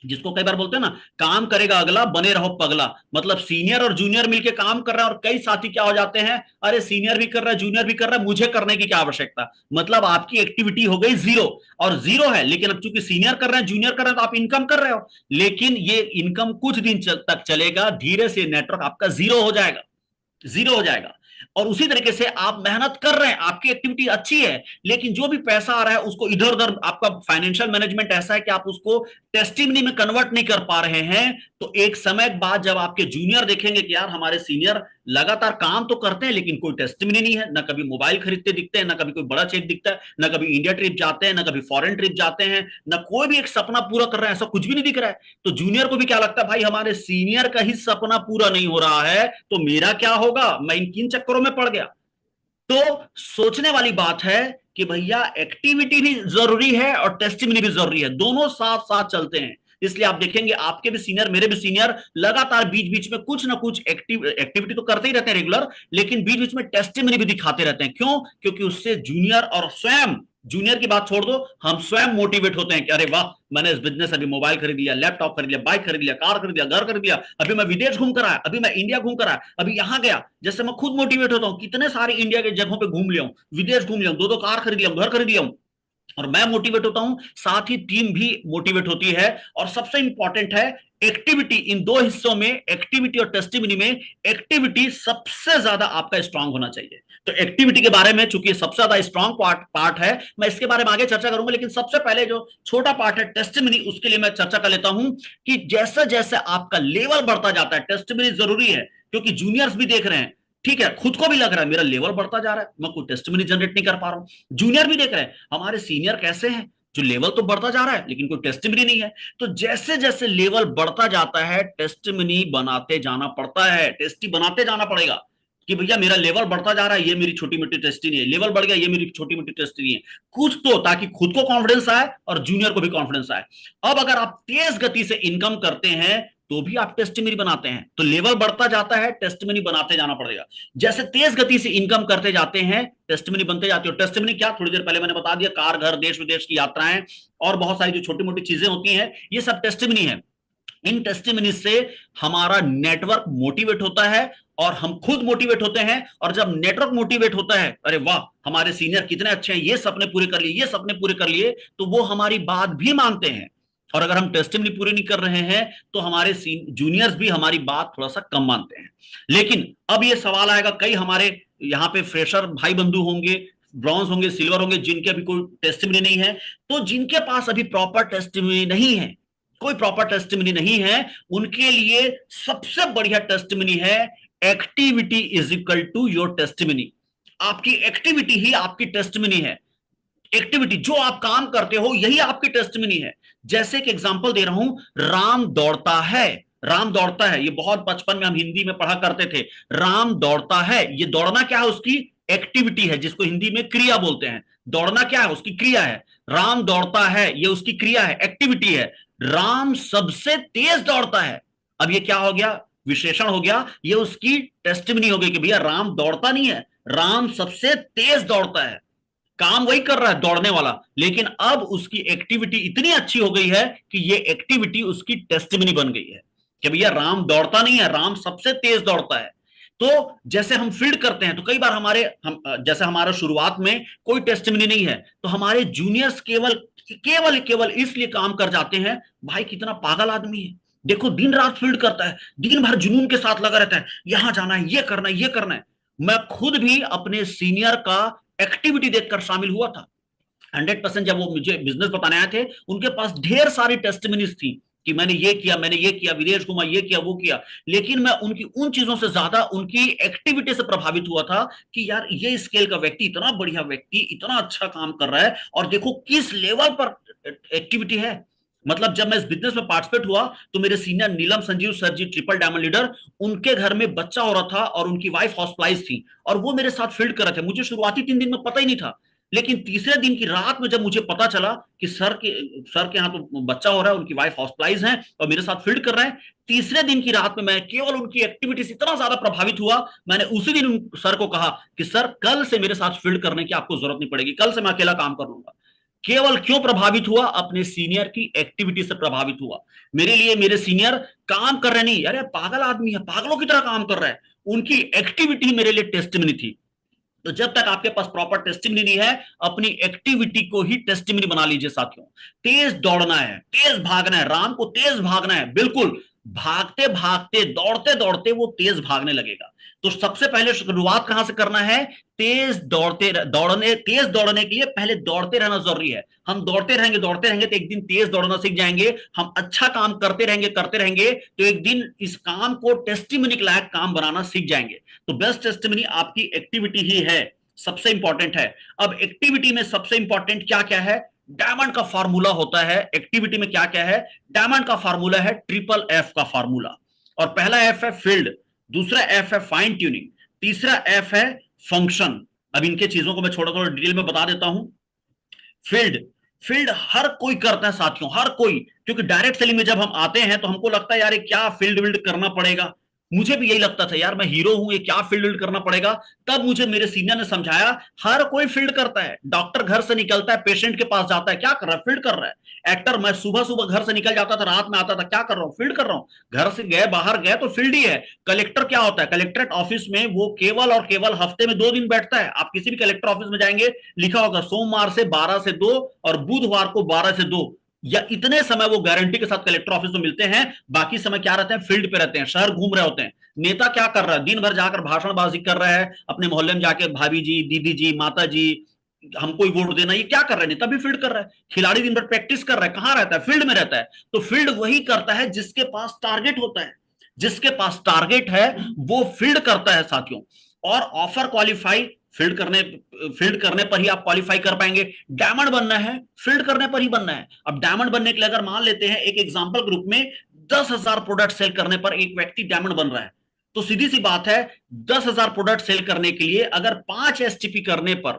जिसको कई बार बोलते हैं ना, काम करेगा अगला बने रहो पगला, मतलब सीनियर और जूनियर मिलके काम कर रहे हैं और कई साथी क्या हो जाते हैं, अरे सीनियर भी कर रहा है, जूनियर भी कर रहा है, मुझे करने की क्या आवश्यकता, मतलब आपकी एक्टिविटी हो गई 0। और 0 है, लेकिन अब चूंकि सीनियर कर रहे हैं, जूनियर कर रहे हैं, तो आप इनकम कर रहे हो, लेकिन ये इनकम कुछ दिन तक चलेगा, धीरे से नेटवर्क आपका 0 हो जाएगा, 0 हो जाएगा। और उसी तरीके से आप मेहनत कर रहे हैं, आपकी एक्टिविटी अच्छी है, लेकिन जो भी पैसा आ रहा है उसको इधर उधर, आपका फाइनेंशियल मैनेजमेंट ऐसा है कि आप उसको टेस्टिमनी में कन्वर्ट नहीं कर पा रहे हैं, तो एक समय बाद जब आपके जूनियर देखेंगे कि यार हमारे सीनियर लगातार काम तो करते हैं लेकिन कोई टेस्टिमनी नहीं है, ना कभी मोबाइल खरीदते दिखते हैं, ना कभी कोई बड़ा चेक दिखता है, ना कभी इंडिया ट्रिप जाते हैं, ना कभी फॉरेन ट्रिप जाते हैं, ना कोई भी एक सपना पूरा कर रहा है, ऐसा कुछ भी नहीं दिख रहा है। तो जूनियर को भी क्या लगता है, भाई हमारे सीनियर का ही सपना पूरा नहीं हो रहा है तो मेरा क्या होगा, मैं इन किन चक्करों में पड़ गया। तो सोचने वाली बात है कि भैया एक्टिविटी भी जरूरी है और टेस्टिमनी भी जरूरी है, दोनों साथ साथ चलते हैं। इसलिए आप देखेंगे आपके भी सीनियर मेरे भी सीनियर लगातार बीच बीच में कुछ ना कुछ एक्टिविटी तो करते ही रहते हैं रेगुलर, लेकिन बीच बीच में टेस्टिमनी भी दिखाते रहते हैं। क्यों? क्योंकि उससे जूनियर और स्वयं, जूनियर की बात छोड़ दो, हम स्वयं मोटिवेट होते हैं कि अरे वाह मैंने इस बिजनेस, अभी मोबाइल खरीद लिया, लैपटॉप खरीद लिया, बाइक खरीद लिया, कार खरीद लिया, घर खरीद लिया, अभी मैं विदेश घूम कर आया, अभी मैं इंडिया घूम कर आया, अभी यहां गया। जैसे मैं खुद मोटिवेट होता हूं, कितने सारे इंडिया के जगहों पे घूम लिया हूं, विदेश घूम लिया हूं, दो दो कार खरीद लिया हूं, घर खरीद लिया हूं, और मैं मोटिवेट होता हूं, साथ ही टीम भी मोटिवेट होती है। और सबसे इंपॉर्टेंट है एक्टिविटी, इन दो हिस्सों में, एक्टिविटी और टेस्टिमनी में, एक्टिविटी सबसे ज्यादा आपका स्ट्रांग होना चाहिए। तो एक्टिविटी के बारे में, चूंकि सबसे ज्यादा स्ट्रांग पार्ट है, मैं इसके बारे में आगे चर्चा करूंगा, लेकिन सबसे पहले जो छोटा पार्ट है टेस्टिमनी, उसके लिए मैं चर्चा कर लेता हूं कि जैसे जैसे आपका लेवल बढ़ता जाता है, टेस्टिमनी जरूरी है क्योंकि जूनियर्स भी देख रहे हैं, ठीक है, खुद को भी लग रहा है मेरा लेवल बढ़ता जा रहा है, मैं कोई टेस्टिमनी जनरेट नहीं कर पा रहा हूं, जूनियर भी देख रहे हैं हमारे सीनियर कैसे हैं, जो लेवल तो बढ़ता जा रहा है लेकिन कोई टेस्टिमनी नहीं है। तो जैसे जैसे लेवल बढ़ता जाता है टेस्टिमनी बनाते जाना पड़ता है, टेस्टी बनाते जाना पड़ेगा कि भैया मेरा लेवल बढ़ता जा रहा है, ये मेरी छोटी मोटी टेस्टी नहीं है, लेवल बढ़ गया, ये मेरी छोटी मोटी टेस्टी नहीं है, कुछ तो, ताकि खुद को कॉन्फिडेंस आए और जूनियर को भी कॉन्फिडेंस आए। अब अगर आप तेज गति से इनकम करते हैं तो भी आप टेस्टिमनी बनाते हैं, तो लेवल बढ़ता जाता है, टेस्टिमनी बनाते जाना पड़ेगा। जैसे तेज गति से इनकम करते जाते हैं टेस्टिमनी बनते जाती है। टेस्टिमनी क्या, थोड़ी देर पहले मैंने बता दिया, कार, घर, देश विदेश की यात्राएं और बहुत सारी जो छोटी मोटी चीजें होती हैं, ये सब टेस्टिमनी है। इन टेस्टिमनी से हमारा नेटवर्क मोटिवेट होता है और हम खुद मोटिवेट होते हैं, और जब नेटवर्क मोटिवेट होता है, अरे वाह हमारे सीनियर कितने अच्छे हैं, ये सपने पूरे कर लिए, ये सपने पूरे कर लिए, तो वो हमारी बात भी मानते हैं। और अगर हम टेस्टिमनी पूरी नहीं कर रहे हैं तो हमारे जूनियर्स भी हमारी बात थोड़ा सा कम मानते हैं। लेकिन अब ये सवाल आएगा, कई हमारे यहाँ पे फ्रेशर भाई बंधु होंगे, ब्रॉन्ज होंगे, सिल्वर होंगे, जिनके अभी कोई टेस्टिमनी नहीं है, तो जिनके पास अभी प्रॉपर टेस्टिमनी नहीं है, कोई प्रॉपर टेस्टिमनी नहीं है, उनके लिए सबसे बढ़िया टेस्टिमनी है activity is equal to your testimony. आपकी एक्टिविटी ही आपकी टेस्टिमनी है। एक्टिविटी, जो आप काम करते हो, यही आपकी टेस्टिमनी है। जैसे कि एग्जांपल दे रहा हूं, राम दौड़ता है, राम दौड़ता है, ये बहुत बचपन में हम हिंदी में पढ़ा करते थे, राम दौड़ता है, ये दौड़ना क्या है, उसकी एक्टिविटी है, जिसको हिंदी में क्रिया बोलते हैं। दौड़ना क्या है, उसकी क्रिया है। राम दौड़ता है, ये उसकी क्रिया है, एक्टिविटी है। राम सबसे तेज दौड़ता है, अब ये क्या हो गया, विशेषण हो गया, ये उसकी टेस्टिमनी हो गई कि भैया राम दौड़ता नहीं है, राम सबसे तेज दौड़ता है, काम वही कर रहा है दौड़ने वाला, लेकिन अब उसकी एक्टिविटी इतनी अच्छी हो गई है कि ये एक्टिविटी उसकी टेस्टिमनी बन गई है कि भैया राम दौड़ता नहीं है, राम सबसे तेज दौड़ता है। तो जैसे हम फील्ड करते हैं तो कई बार जैसे हमारा शुरुआत में कोई टेस्टिमनी नहीं है, तो हमारे जूनियर्स केवल केवल केवल इसलिए काम कर जाते हैं, भाई कितना पागल आदमी है, देखो दिन रात फील्ड करता है, दिन भर जुनून के साथ लगा रहता है, यहां जाना है, ये करना है, ये करना है। मैं खुद भी अपने सीनियर का एक्टिविटी देखकर शामिल हुआ था। 100% जब वो मुझे बिजनेस बताने आए थे, उनके पास ढेर सारी टेस्टिमनीज थी कि मैंने ये किया, मैंने ये किया, विदेश घुमा, ये किया, वो किया, लेकिन मैं उनकी उन चीजों से ज्यादा उनकी एक्टिविटी से प्रभावित हुआ था कि यार ये स्केल का व्यक्ति, इतना बढ़िया व्यक्ति, इतना अच्छा काम कर रहा है, और देखो किस लेवल पर एक्टिविटी है। मतलब जब मैं इस बिजनेस में पार्टिसिपेट हुआ तो मेरे सीनियर नीलम संजीव सर जी, ट्रिपल डायमंड लीडर, उनके घर में बच्चा हो रहा था और उनकी वाइफ हॉस्पिटलाइज थी, और वो मेरे साथ फील्ड कर रहे थे। मुझे शुरुआती 3 दिन में पता ही नहीं था, लेकिन तीसरे दिन की रात में जब मुझे पता चला कि सर के यहाँ तो बच्चा हो रहा है, उनकी वाइफ हॉस्पिटलाइज है और मेरे साथ फील्ड कर रहे हैं, तीसरे दिन की रात में मैं केवल उनकी एक्टिविटी से इतना ज्यादा प्रभावित हुआ, मैंने उसी दिन सर को कहा कि सर कल से मेरे साथ फील्ड करने की आपको जरूरत नहीं पड़ेगी, कल से मैं अकेला काम कर लूंगा। केवल क्यों प्रभावित हुआ, अपने सीनियर की एक्टिविटी से प्रभावित हुआ। मेरे लिए मेरे सीनियर काम कर रहे नहीं, अरे पागल आदमी है, पागलों की तरह काम कर रहा है, उनकी एक्टिविटी मेरे लिए टेस्टिमनी थी। तो जब तक आपके पास प्रॉपर टेस्टिमनी नहीं है, अपनी एक्टिविटी को ही टेस्टिमनी बना लीजिए साथियों। तेज दौड़ना है, तेज भागना है, राम को तेज भागना है, बिल्कुल भागते भागते, दौड़ते दौड़ते वो तेज भागने लगेगा। तो सबसे पहले शुरुआत कहां से करना है? तेज दौड़ने के लिए पहले दौड़ते रहना जरूरी है। हम दौड़ते रहेंगे तो एक दिन तेज दौड़ना सीख जाएंगे। हम अच्छा काम करते रहेंगे तो एक दिन इस काम को टेस्टिमनी के लायक काम बनाना सीख जाएंगे। तो बेस्ट टेस्टिमनी आपकी एक्टिविटी ही है, सबसे इंपॉर्टेंट है। अब एक्टिविटी में सबसे इंपॉर्टेंट क्या क्या है? डायमंड का फार्मूला होता है। एक्टिविटी में क्या क्या है? डायमंड का फार्मूला है ट्रिपल एफ का फार्मूला। और पहला एफ है फील्ड, दूसरा एफ है फाइन ट्यूनिंग, तीसरा एफ है फंक्शन। अब इनके चीजों को मैं थोड़ा डिटेल में बता देता हूं। फील्ड, फील्ड हर कोई करता है साथियों, हर कोई। क्योंकि डायरेक्ट सेलिंग में जब हम आते हैं तो हमको लगता है यार ये क्या फील्ड विल्ड करना पड़ेगा। मुझे भी यही लगता था यार, मैं हीरो हूं, ये क्या फील्ड विल्ड करना पड़ेगा। तब मुझे मेरे सीनियर ने समझाया हर कोई फील्ड करता है। डॉक्टर घर से निकलता है, पेशेंट के पास जाता है, क्या कर रहा है? फील्ड कर रहा है। एक्टर, मैं सुबह सुबह घर से निकल जाता था, रात में आता था, क्या कर रहा हूं? फील्ड कर रहा हूं। घर से गए, बाहर गए तो फील्ड ही है। कलेक्टर क्या होता है? कलेक्ट्रेट ऑफिस में वो केवल और केवल हफ्ते में 2 दिन बैठता है। आप किसी भी कलेक्टर ऑफिस में जाएंगे, लिखा होगा सोमवार से 12 से 2 और बुधवार को 12 से 2, या इतने समय वो गारंटी के साथ कलेक्टर ऑफिस में मिलते हैं। बाकी समय क्या रहते हैं? फील्ड पे रहते हैं, शहर घूम रहे होते हैं। नेता क्या कर रहा है? दिन भर जाकर भाषणबाजी कर रहा है, अपने मोहल्ले में जाके भाभी जी, दीदी जी, माता जी, हमको ही वोट देना, ये क्या कर रहा है? नेता भी फील्ड कर रहा है। खिलाड़ी दिन भर प्रैक्टिस कर रहा है, कहां रहता है? फील्ड में रहता है। तो फील्ड वही करता है जिसके पास टारगेट होता है। जिसके पास टारगेट है वो फील्ड करता है साथियों। और ऑफर क्वालिफाई फील्ड करने पर ही आप क्वालिफाई कर पाएंगे। डायमंड बनना है, फील्ड करने पर ही बनना है। अब डायमंड बनने के लिए अगर मान लेते हैं एक एग्जांपल ग्रुप में 10,000 प्रोडक्ट सेल करने पर एक व्यक्ति डायमंड बन रहा है, तो सीधी सी बात है 10,000 प्रोडक्ट सेल करने के लिए अगर 5 एसटीपी करने पर,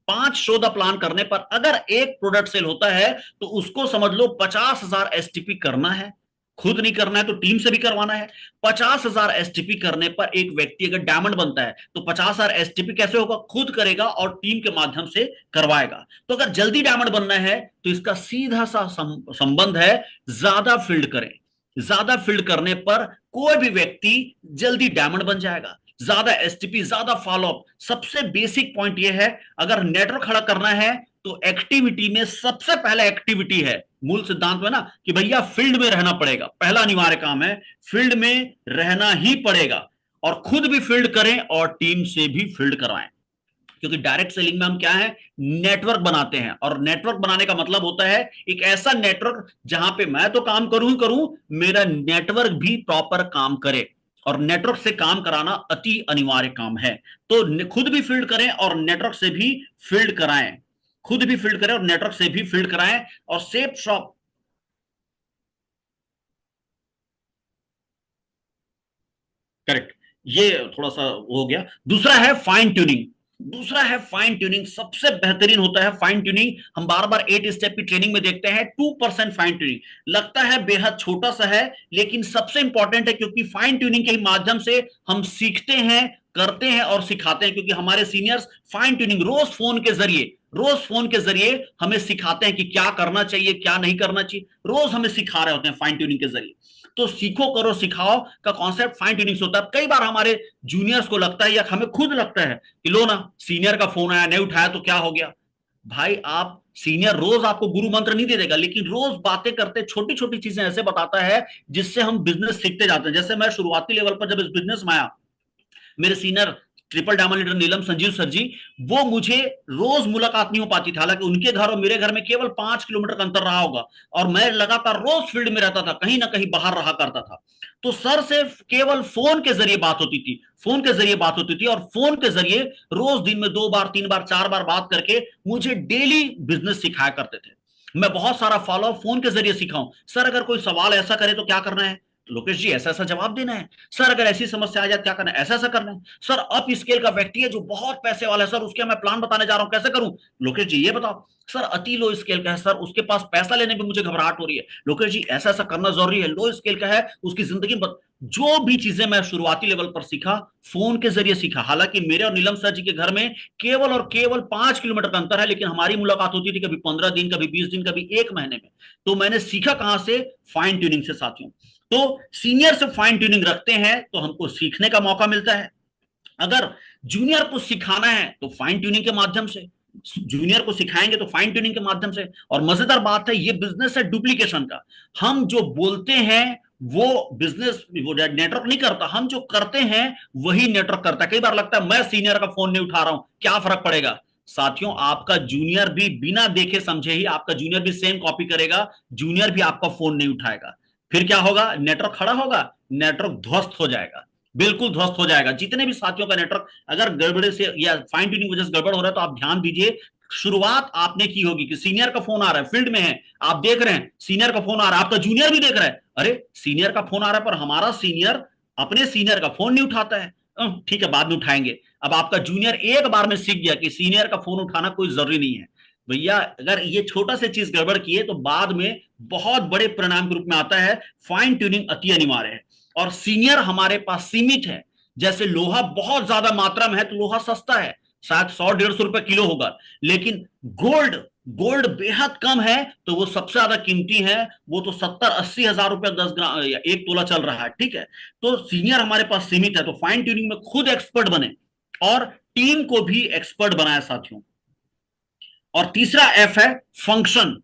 5 शो द प्लान करने पर अगर एक प्रोडक्ट सेल होता है तो उसको समझ लो 50,000 एसटीपी करना है। खुद नहीं करना है तो टीम से भी करवाना है। 50,000 एसटीपी करने पर एक व्यक्ति अगर डायमंड बनता है तो 50,000 एसटीपी कैसे होगा? खुद करेगा और टीम के माध्यम से करवाएगा। तो अगर जल्दी डायमंड बनना है तो इसका सीधा सा संबंध है, ज्यादा फील्ड करें। ज्यादा फील्ड करने पर कोई भी व्यक्ति जल्दी डायमंड बन जाएगा। ज्यादा एसटीपी, ज्यादा फॉलोअप। सबसे बेसिक पॉइंट यह है, अगर नेटवर्क खड़ा करना है तो एक्टिविटी में सबसे पहला एक्टिविटी है, मूल सिद्धांत में ना, कि भैया फील्ड में रहना पड़ेगा। पहला अनिवार्य काम है, फील्ड में रहना ही पड़ेगा। और खुद भी फील्ड करें और टीम से भी फील्ड करवाएं। क्योंकि डायरेक्ट सेलिंग में हम क्या है? नेटवर्क बनाते हैं। और नेटवर्क बनाने का मतलब होता है एक ऐसा नेटवर्क जहां पे मैं तो काम करूं ही करूं, मेरा नेटवर्क भी प्रॉपर काम करे। और नेटवर्क से काम कराना अति अनिवार्य काम है। तो खुद भी फील्ड करें और नेटवर्क से भी फील्ड कराएं। खुद भी फील्ड करें और नेटवर्क से भी फील्ड कराएं। और सेफ शॉप, करेक्ट, ये थोड़ा सा हो गया। दूसरा है फाइन ट्यूनिंग। दूसरा है फाइन ट्यूनिंग, सबसे बेहतरीन होता है फाइन ट्यूनिंग। हम बार बार 8 स्टेप की ट्रेनिंग में देखते हैं 2% फाइन ट्यूनिंग। लगता है बेहद छोटा सा है, लेकिन सबसे इंपॉर्टेंट है। क्योंकि फाइन ट्यूनिंग के ही माध्यम से हम सीखते हैं, करते हैं और सिखाते हैं। क्योंकि हमारे सीनियर्स फाइन ट्यूनिंग रोज फोन के जरिए हमें सिखाते हैं कि क्या करना चाहिए, क्या नहीं करना चाहिए। रोज हमें सिखा रहे होते हैं फाइन ट्यूनिंग के जरिए। तो सीखो करो सिखाओ का कॉन्सेप्ट फाइन ट्यूनिंग से होता है। कई बार हमारे जूनियर्स को लगता है या हमें खुद लगता है कि लो ना, सीनियर का फोन आया, नहीं उठाया तो क्या हो गया। भाई, आप सीनियर रोज आपको गुरु मंत्र नहीं दे देगा, लेकिन रोज बातें करते, छोटी छोटी चीजें ऐसे बताता है जिससे हम बिजनेस सीखते जाते हैं। जैसे मैं शुरुआती लेवल पर जब इस बिजनेस में आया, मेरे senior triple diamond leader Neelam Sanjeev sir जी, वो मुझे रोज मुलाकात नहीं हो पाती थी। हालांकि उनके घर और मेरे घर में केवल 5 किलोमीटर का अंतर रहा होगा, और मैं लगातार रोज फील्ड में रहता था, कहीं ना कहीं बाहर रहा करता था। तो सर से केवल फोन के जरिए बात होती थी, और फोन के जरिए रोज दिन में 2 बार 3 बार 4 बार बात करके मुझे डेली बिजनेस सिखाया करते थे। मैं बहुत सारा फॉलो फोन के जरिए सीखा हूं। सर अगर कोई सवाल ऐसा करे तो क्या करना है? लोकेश जी ऐसा ऐसा जवाब देना है। सर अगर ऐसी समस्या आ जाए क्या करना है? ऐसा ऐसा करना है। सर अप स्केल का व्यक्ति है जो बहुत पैसे वाला है, सर उसके मैं प्लान बताने जा रहा हूं, कैसे करूं? लोकेश जी ये बताओ। सर अति लो स्केल का है, सर उसके पास पैसा लेने में मुझे घबराहट हो रही है। लोकेश जी ऐसा ऐसा करना जरूरी है। लो स्केल का है, उसकी जिंदगी जो भी चीजें मैं शुरुआती लेवल पर सीखा, फोन के जरिए सीखा। हालांकि मेरे और नीलम सर जी के घर में केवल और केवल 5 किलोमीटर का अंतर है, लेकिन हमारी मुलाकात होती थी कभी 15 दिन, कभी 20 दिन, कभी 1 महीने में। तो मैंने सीखा कहां से? फाइन ट्यूनिंग से साथियों। तो सीनियर से फाइन ट्यूनिंग रखते हैं तो हमको सीखने का मौका मिलता है। अगर जूनियर को सिखाना है तो फाइन ट्यूनिंग के माध्यम से, जूनियर को सिखाएंगे तो फाइन ट्यूनिंग के माध्यम से। और मजेदार बात है, ये बिजनेस है डुप्लीकेशन का। हम जो बोलते हैं वो बिजनेस वो नेटवर्क नहीं करता, हम जो करते हैं वही नेटवर्क करता है। कई बार लगता है मैं सीनियर का फोन नहीं उठा रहा हूं, क्या फर्क पड़ेगा? साथियों, आपका जूनियर भी बिना देखे समझे ही आपका जूनियर भी सेम कॉपी करेगा, जूनियर भी आपका फोन नहीं उठाएगा। फिर क्या होगा? नेटवर्क खड़ा होगा, नेटवर्क ध्वस्त हो जाएगा, बिल्कुल ध्वस्त हो जाएगा। जितने भी साथियों का नेटवर्क अगर गड़बड़े से या फाइन ट्यूनिंग वजह से गड़बड़ हो रहा है तो आप ध्यान दीजिए, शुरुआत आपने की होगी कि सीनियर का फोन आ रहा है, फील्ड में है, आप देख रहे हैं सीनियर का फोन आ रहा है, आपका जूनियर भी देख रहा है, अरे सीनियर का फोन आ रहा है पर हमारा सीनियर अपने सीनियर का फोन नहीं उठाता है, ठीक है बाद में उठाएंगे। अब आपका जूनियर एक बार में सीख गया कि सीनियर का फोन उठाना कोई जरूरी नहीं है। भैया अगर ये छोटा सा चीज गड़बड़ किए तो बाद में बहुत बड़े परिणाम के रूप में आता है। फाइन ट्यूनिंग अति अनिवार्य है और सीनियर हमारे पास सीमित है। जैसे लोहा बहुत ज्यादा मात्रा में है तो लोहा सस्ता है, शायद 100-150 रुपए किलो होगा, लेकिन गोल्ड गोल्ड बेहद कम है तो वो सबसे ज्यादा कीमती है, वो तो 70-80 हजार रुपया 10 ग्राम या 1 तोला चल रहा है, ठीक है। तो सीनियर हमारे पास सीमित है, तो फाइन ट्यूनिंग में खुद एक्सपर्ट बने और टीम को भी एक्सपर्ट बनाए साथियों। और तीसरा एफ है फंक्शन।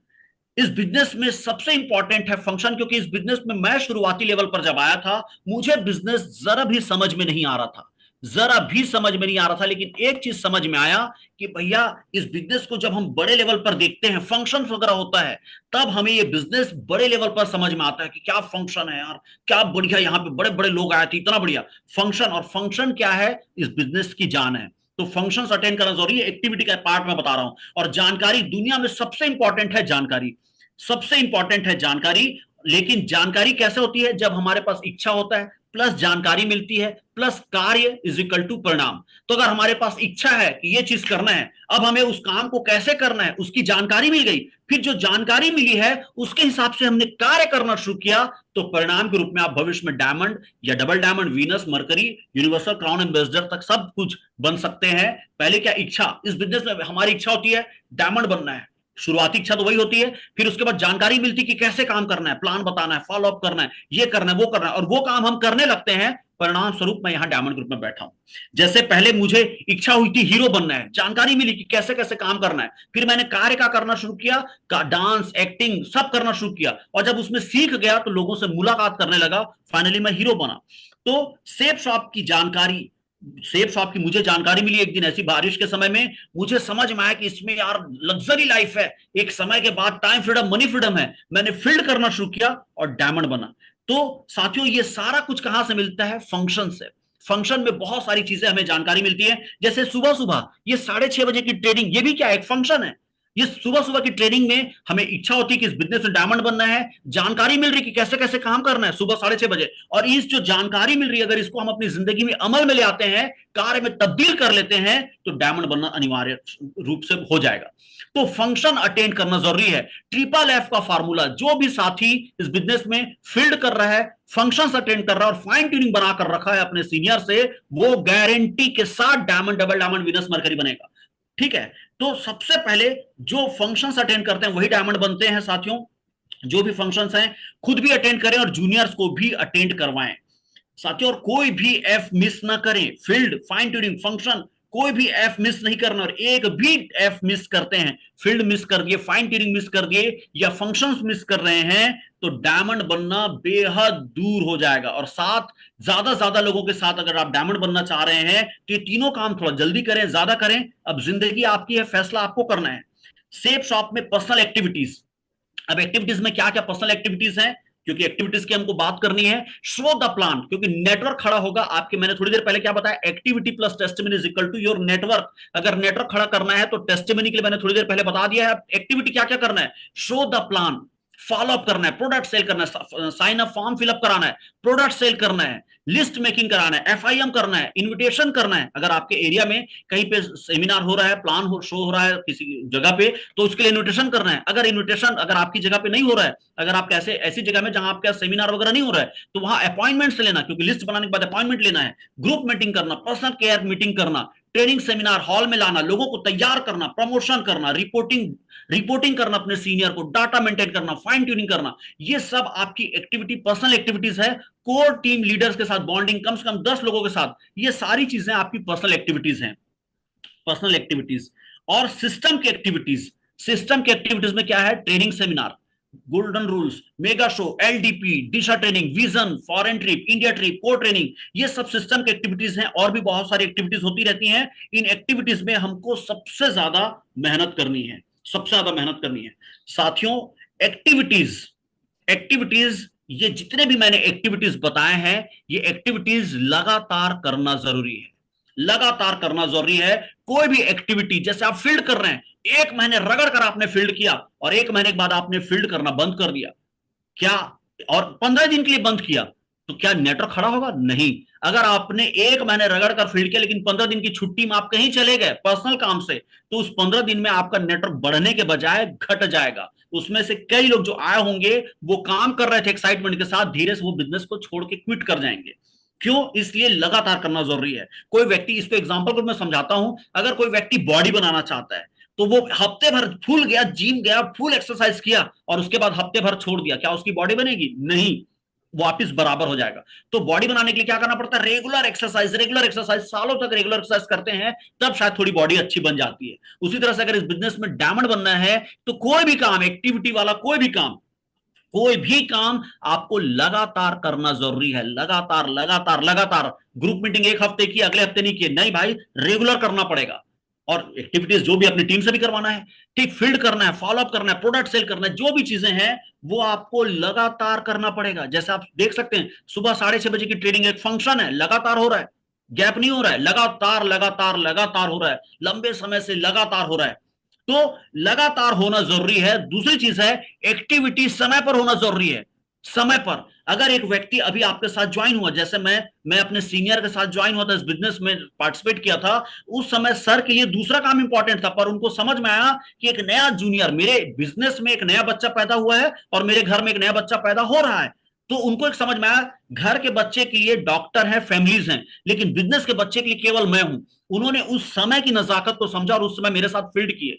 इस बिजनेस में सबसे इंपॉर्टेंट है फंक्शन, क्योंकि इस बिजनेस में मैं शुरुआती लेवल पर जब आया था मुझे बिजनेस जरा भी समझ में नहीं आ रहा था, जरा भी समझ में नहीं आ रहा था। लेकिन एक चीज समझ में आया कि भैया इस बिजनेस को जब हम बड़े लेवल पर देखते हैं, फंक्शन वगैरह होता है, तब हमें ये बिजनेस बड़े लेवल पर समझ में आता है कि क्या फंक्शन है यार, क्या बढ़िया, यहाँ पे बड़े बड़े लोग आए थे, इतना बढ़िया फंक्शन। और फंक्शन क्या है? इस बिजनेस की जान है। तो फंक्शंस अटेंड करना जरूरी है, एक्टिविटी का पार्ट मैं बता रहा हूं। और जानकारी दुनिया में सबसे इंपॉर्टेंट है, जानकारी सबसे इंपॉर्टेंट है जानकारी। लेकिन जानकारी कैसे होती है? जब हमारे पास इच्छा होता है प्लस जानकारी मिलती है प्लस कार्य इज इक्वल टू परिणाम। तो अगर हमारे पास इच्छा है कि ये चीज करना है, अब हमें उस काम को कैसे करना है उसकी जानकारी मिल गई, फिर जो जानकारी मिली है उसके हिसाब से हमने कार्य करना शुरू किया, तो परिणाम के रूप में आप भविष्य में डायमंड या double diamond, Venus, mercury, universal crown ambassador तक सब कुछ बन सकते हैं। पहले क्या इच्छा, इस बिजनेस में हमारी इच्छा होती है डायमंड बनना है, शुरुआती इच्छा तो वही होती है, फिर उसके बाद जानकारी मिलती कि कैसे काम करना है, प्लान बताना है, फॉलो अप करना है, ये करना है, वो करना है, और वो काम हम करने लगते हैं। परिणाम स्वरूप मैं यहां डायमंड ग्रुप में बैठा हूं। जैसे पहले मुझे इच्छा हुई थी हीरो बनना है, जानकारी मिली कि कैसे कैसे काम करना है, फिर मैंने कार्य का करना शुरू किया, का डांस, एक्टिंग सब करना शुरू किया, और जब उसमें सीख गया तो लोगों से मुलाकात करने लगा, फाइनली मैं हीरो बना। तो सेफ शॉप की जानकारी, सेफ शॉप की मुझे जानकारी मिली एक दिन ऐसी बारिश के समय में, मुझे समझ में आया कि इसमें यार लग्जरी लाइफ है, एक समय के बाद टाइम फ्रीडम, मनी फ्रीडम है। मैंने फील्ड करना शुरू किया और डायमंड बना। तो साथियों ये सारा कुछ कहां से मिलता है? फंक्शन से। फंक्शन में बहुत सारी चीजें हमें जानकारी मिलती है। जैसे सुबह सुबह ये 6:30 बजे की ट्रेडिंग, ये भी क्या एक फंक्शन है। ये सुबह सुबह की ट्रेनिंग में हमें इच्छा होती है कि इस बिजनेस में डायमंड बनना है, जानकारी मिल रही कि कैसे कैसे काम करना है सुबह 6:30 बजे, और इस जो जानकारी मिल रही है अगर इसको हम अपनी जिंदगी में अमल में ले आते हैं, कार्य में तब्दील कर लेते हैं, तो डायमंड बनना अनिवार्य रूप से हो जाएगा। तो फंक्शन अटेंड करना जरूरी है। ट्रिपल एफ का फार्मूला, जो भी साथी इस बिजनेस में फील्ड कर रहा है, फंक्शंस अटेंड कर रहा है और फाइन ट्यूनिंग बनाकर रखा है अपने सीनियर से, वो गारंटी के साथ diamond, double diamond, Venus, mercury बनेगा। ठीक है, तो सबसे पहले जो फंक्शंस अटेंड करते हैं वही डायमंड बनते हैं साथियों। जो भी फंक्शंस हैं खुद भी अटेंड करें और जूनियर्स को भी अटेंड करवाएं साथियों, और कोई भी एफ मिस ना करें। फील्ड, फाइन ट्यूनिंग, फंक्शन, कोई भी एफ मिस नहीं करना, और एक भी एफ मिस करते हैं, फील्ड मिस कर दिए, फाइन ट्यूनिंग मिस कर दिए या फंक्शंस मिस कर रहे हैं, तो डायमंड बनना बेहद दूर हो जाएगा। और साथ ज्यादा लोगों के साथ अगर आप डायमंड बनना चाह रहे हैं तो ये तीनों काम थोड़ा जल्दी करें, ज्यादा करें। अब जिंदगी आपकी है, फैसला आपको करना है। सेफ शॉप में पर्सनल एक्टिविटीज, अब एक्टिविटीज में क्या क्या पर्सनल एक्टिविटीज हैं, क्योंकि एक्टिविटीज की हमको बात करनी है। शो द प्लान, क्योंकि नेटवर्क खड़ा होगा आपके, मैंने थोड़ी देर पहले क्या बताया, activity plus testimony is equal to your network. अगर नेटवर्क खड़ा करना है तो टेस्टिमनी के लिए मैंने थोड़ी देर पहले बता दिया है। एक्टिविटी क्या क्या करना है? Show the plan, follow up करना है, प्रोडक्ट सेल करना है, साइन अप फॉर्म फिलअप कराना है, प्रोडक्ट सेल करना है, लिस्ट मेकिंग कराना है, एफआईएम करना है, इनविटेशन करना है। अगर आपके एरिया में कहीं पे सेमिनार हो रहा है, प्लान शो हो रहा है किसी जगह पे, तो उसके लिए इनविटेशन करना है। अगर इनविटेशन अगर आपकी जगह पे नहीं हो रहा है, अगर आप कैसे ऐसी जगह में जहां आपका सेमिनार वगैरह नहीं हो रहा है, तो वहां अपॉइंटमेंट लेना, क्योंकि लिस्ट बनाने के बाद अपॉइंटमेंट लेना है, ग्रुप मीटिंग करना, पर्सनल केयर मीटिंग करना, ट्रेनिंग सेमिनार हॉल में लाना, लोगों को तैयार करना, प्रमोशन करना, रिपोर्टिंग करना अपने सीनियर को, डाटा मेंटेन करना, फाइन ट्यूनिंग करना, ये सब आपकी एक्टिविटी, पर्सनल एक्टिविटीज है। कोर टीम लीडर्स के साथ बॉन्डिंग, कम से कम 10 लोगों के साथ, ये सारी चीजें आपकी पर्सनल एक्टिविटीज हैं। पर्सनल एक्टिविटीज और सिस्टम की एक्टिविटीज। सिस्टम की एक्टिविटीज में क्या है? Training seminar, golden rules, mega show, LDP, Disha training, vision, foreign trip, India trip, को ट्रेनिंग, ये सब सिस्टम की एक्टिविटीज हैं और भी बहुत सारी एक्टिविटीज होती रहती हैं। इन एक्टिविटीज में हमको सबसे ज्यादा मेहनत करनी है, सबसे ज्यादा मेहनत करनी है साथियों। एक्टिविटीज एक्टिविटीज ये जितने भी मैंने एक्टिविटीज बताए हैं, ये एक्टिविटीज लगातार करना जरूरी है, लगातार करना जरूरी है। कोई भी एक्टिविटी, जैसे आप फील्ड कर रहे हैं, 1 महीने रगड़ कर आपने फील्ड किया और 1 महीने के बाद आपने फील्ड करना बंद कर दिया, क्या, और 15 दिन के लिए बंद किया, तो क्या नेटवर्क खड़ा होगा? नहीं। अगर आपने 1 महीने रगड़ कर फील्ड किया लेकिन 15 दिन की छुट्टी में आप कहीं चले गए पर्सनल काम से, तो उस 15 दिन में आपका नेटवर्क बढ़ने के बजाय घट जाएगा। उसमें से कई लोग जो आए होंगे वो काम कर रहे थे एक्साइटमेंट के साथ, धीरे से वो बिजनेस को छोड़ के क्विट कर जाएंगे। क्यों? इसलिए लगातार करना जरूरी है। कोई व्यक्ति, इसको एग्जांपल को मैं समझाता हूं, अगर कोई व्यक्ति बॉडी बनाना चाहता है तो वो हफ्ते भर फुल गया, जिम गया, फुल एक्सरसाइज किया और उसके बाद हफ्ते भर छोड़ दिया, क्या उसकी बॉडी बनेगी? नहीं, वापिस बराबर हो जाएगा। तो बॉडी बनाने के लिए क्या करना पड़ता है? रेगुलर एक्सरसाइज, रेगुलर एक्सरसाइज, सालों तक रेगुलर एक्सरसाइज करते हैं, तब शायद थोड़ी बॉडी अच्छी बन जाती है। उसी तरह से अगर इस बिजनेस में डायमंड बनना है तो कोई भी काम, एक्टिविटी वाला कोई भी काम आपको लगातार करना जरूरी है। लगातार लगातार लगातार। ग्रुप मीटिंग 1 हफ्ते की, अगले हफ्ते नहीं की, नहीं भाई, रेगुलर करना पड़ेगा। और एक्टिविटीज जो भी अपनी टीम से भी करवाना है, ठीक, फील्ड करना है, फॉलोअप करना है, प्रोडक्ट सेल करना है, जो भी चीजें हैं वो आपको लगातार करना पड़ेगा। जैसे आप देख सकते हैं, सुबह 6:30 बजे की ट्रेनिंग एक फंक्शन है, लगातार हो रहा है, गैप नहीं हो रहा है, लगातार लगातार लगातार हो रहा है, लंबे समय से लगातार हो रहा है। तो लगातार होना जरूरी है। दूसरी चीज है, एक्टिविटी समय पर होना जरूरी है। समय पर। अगर एक व्यक्ति अभी आपके साथ ज्वाइन हुआ, जैसे मैं अपने सीनियर के साथ ज्वाइन हुआ था, इस बिजनेस में पार्टिसिपेट किया था, उस समय सर के लिए दूसरा काम इंपॉर्टेंट था, पर उनको समझ में आया कि एक नया जूनियर, मेरे बिजनेस में एक नया बच्चा पैदा हुआ है और मेरे घर में एक नया बच्चा पैदा हो रहा है। तो उनको एक समझ में आया, घर के बच्चे के लिए डॉक्टर है, फैमिलीज हैं, लेकिन बिजनेस के बच्चे के लिए केवल मैं हूं। उन्होंने उस समय की नजाकत को समझा और उस समय मेरे साथ फील्ड किए,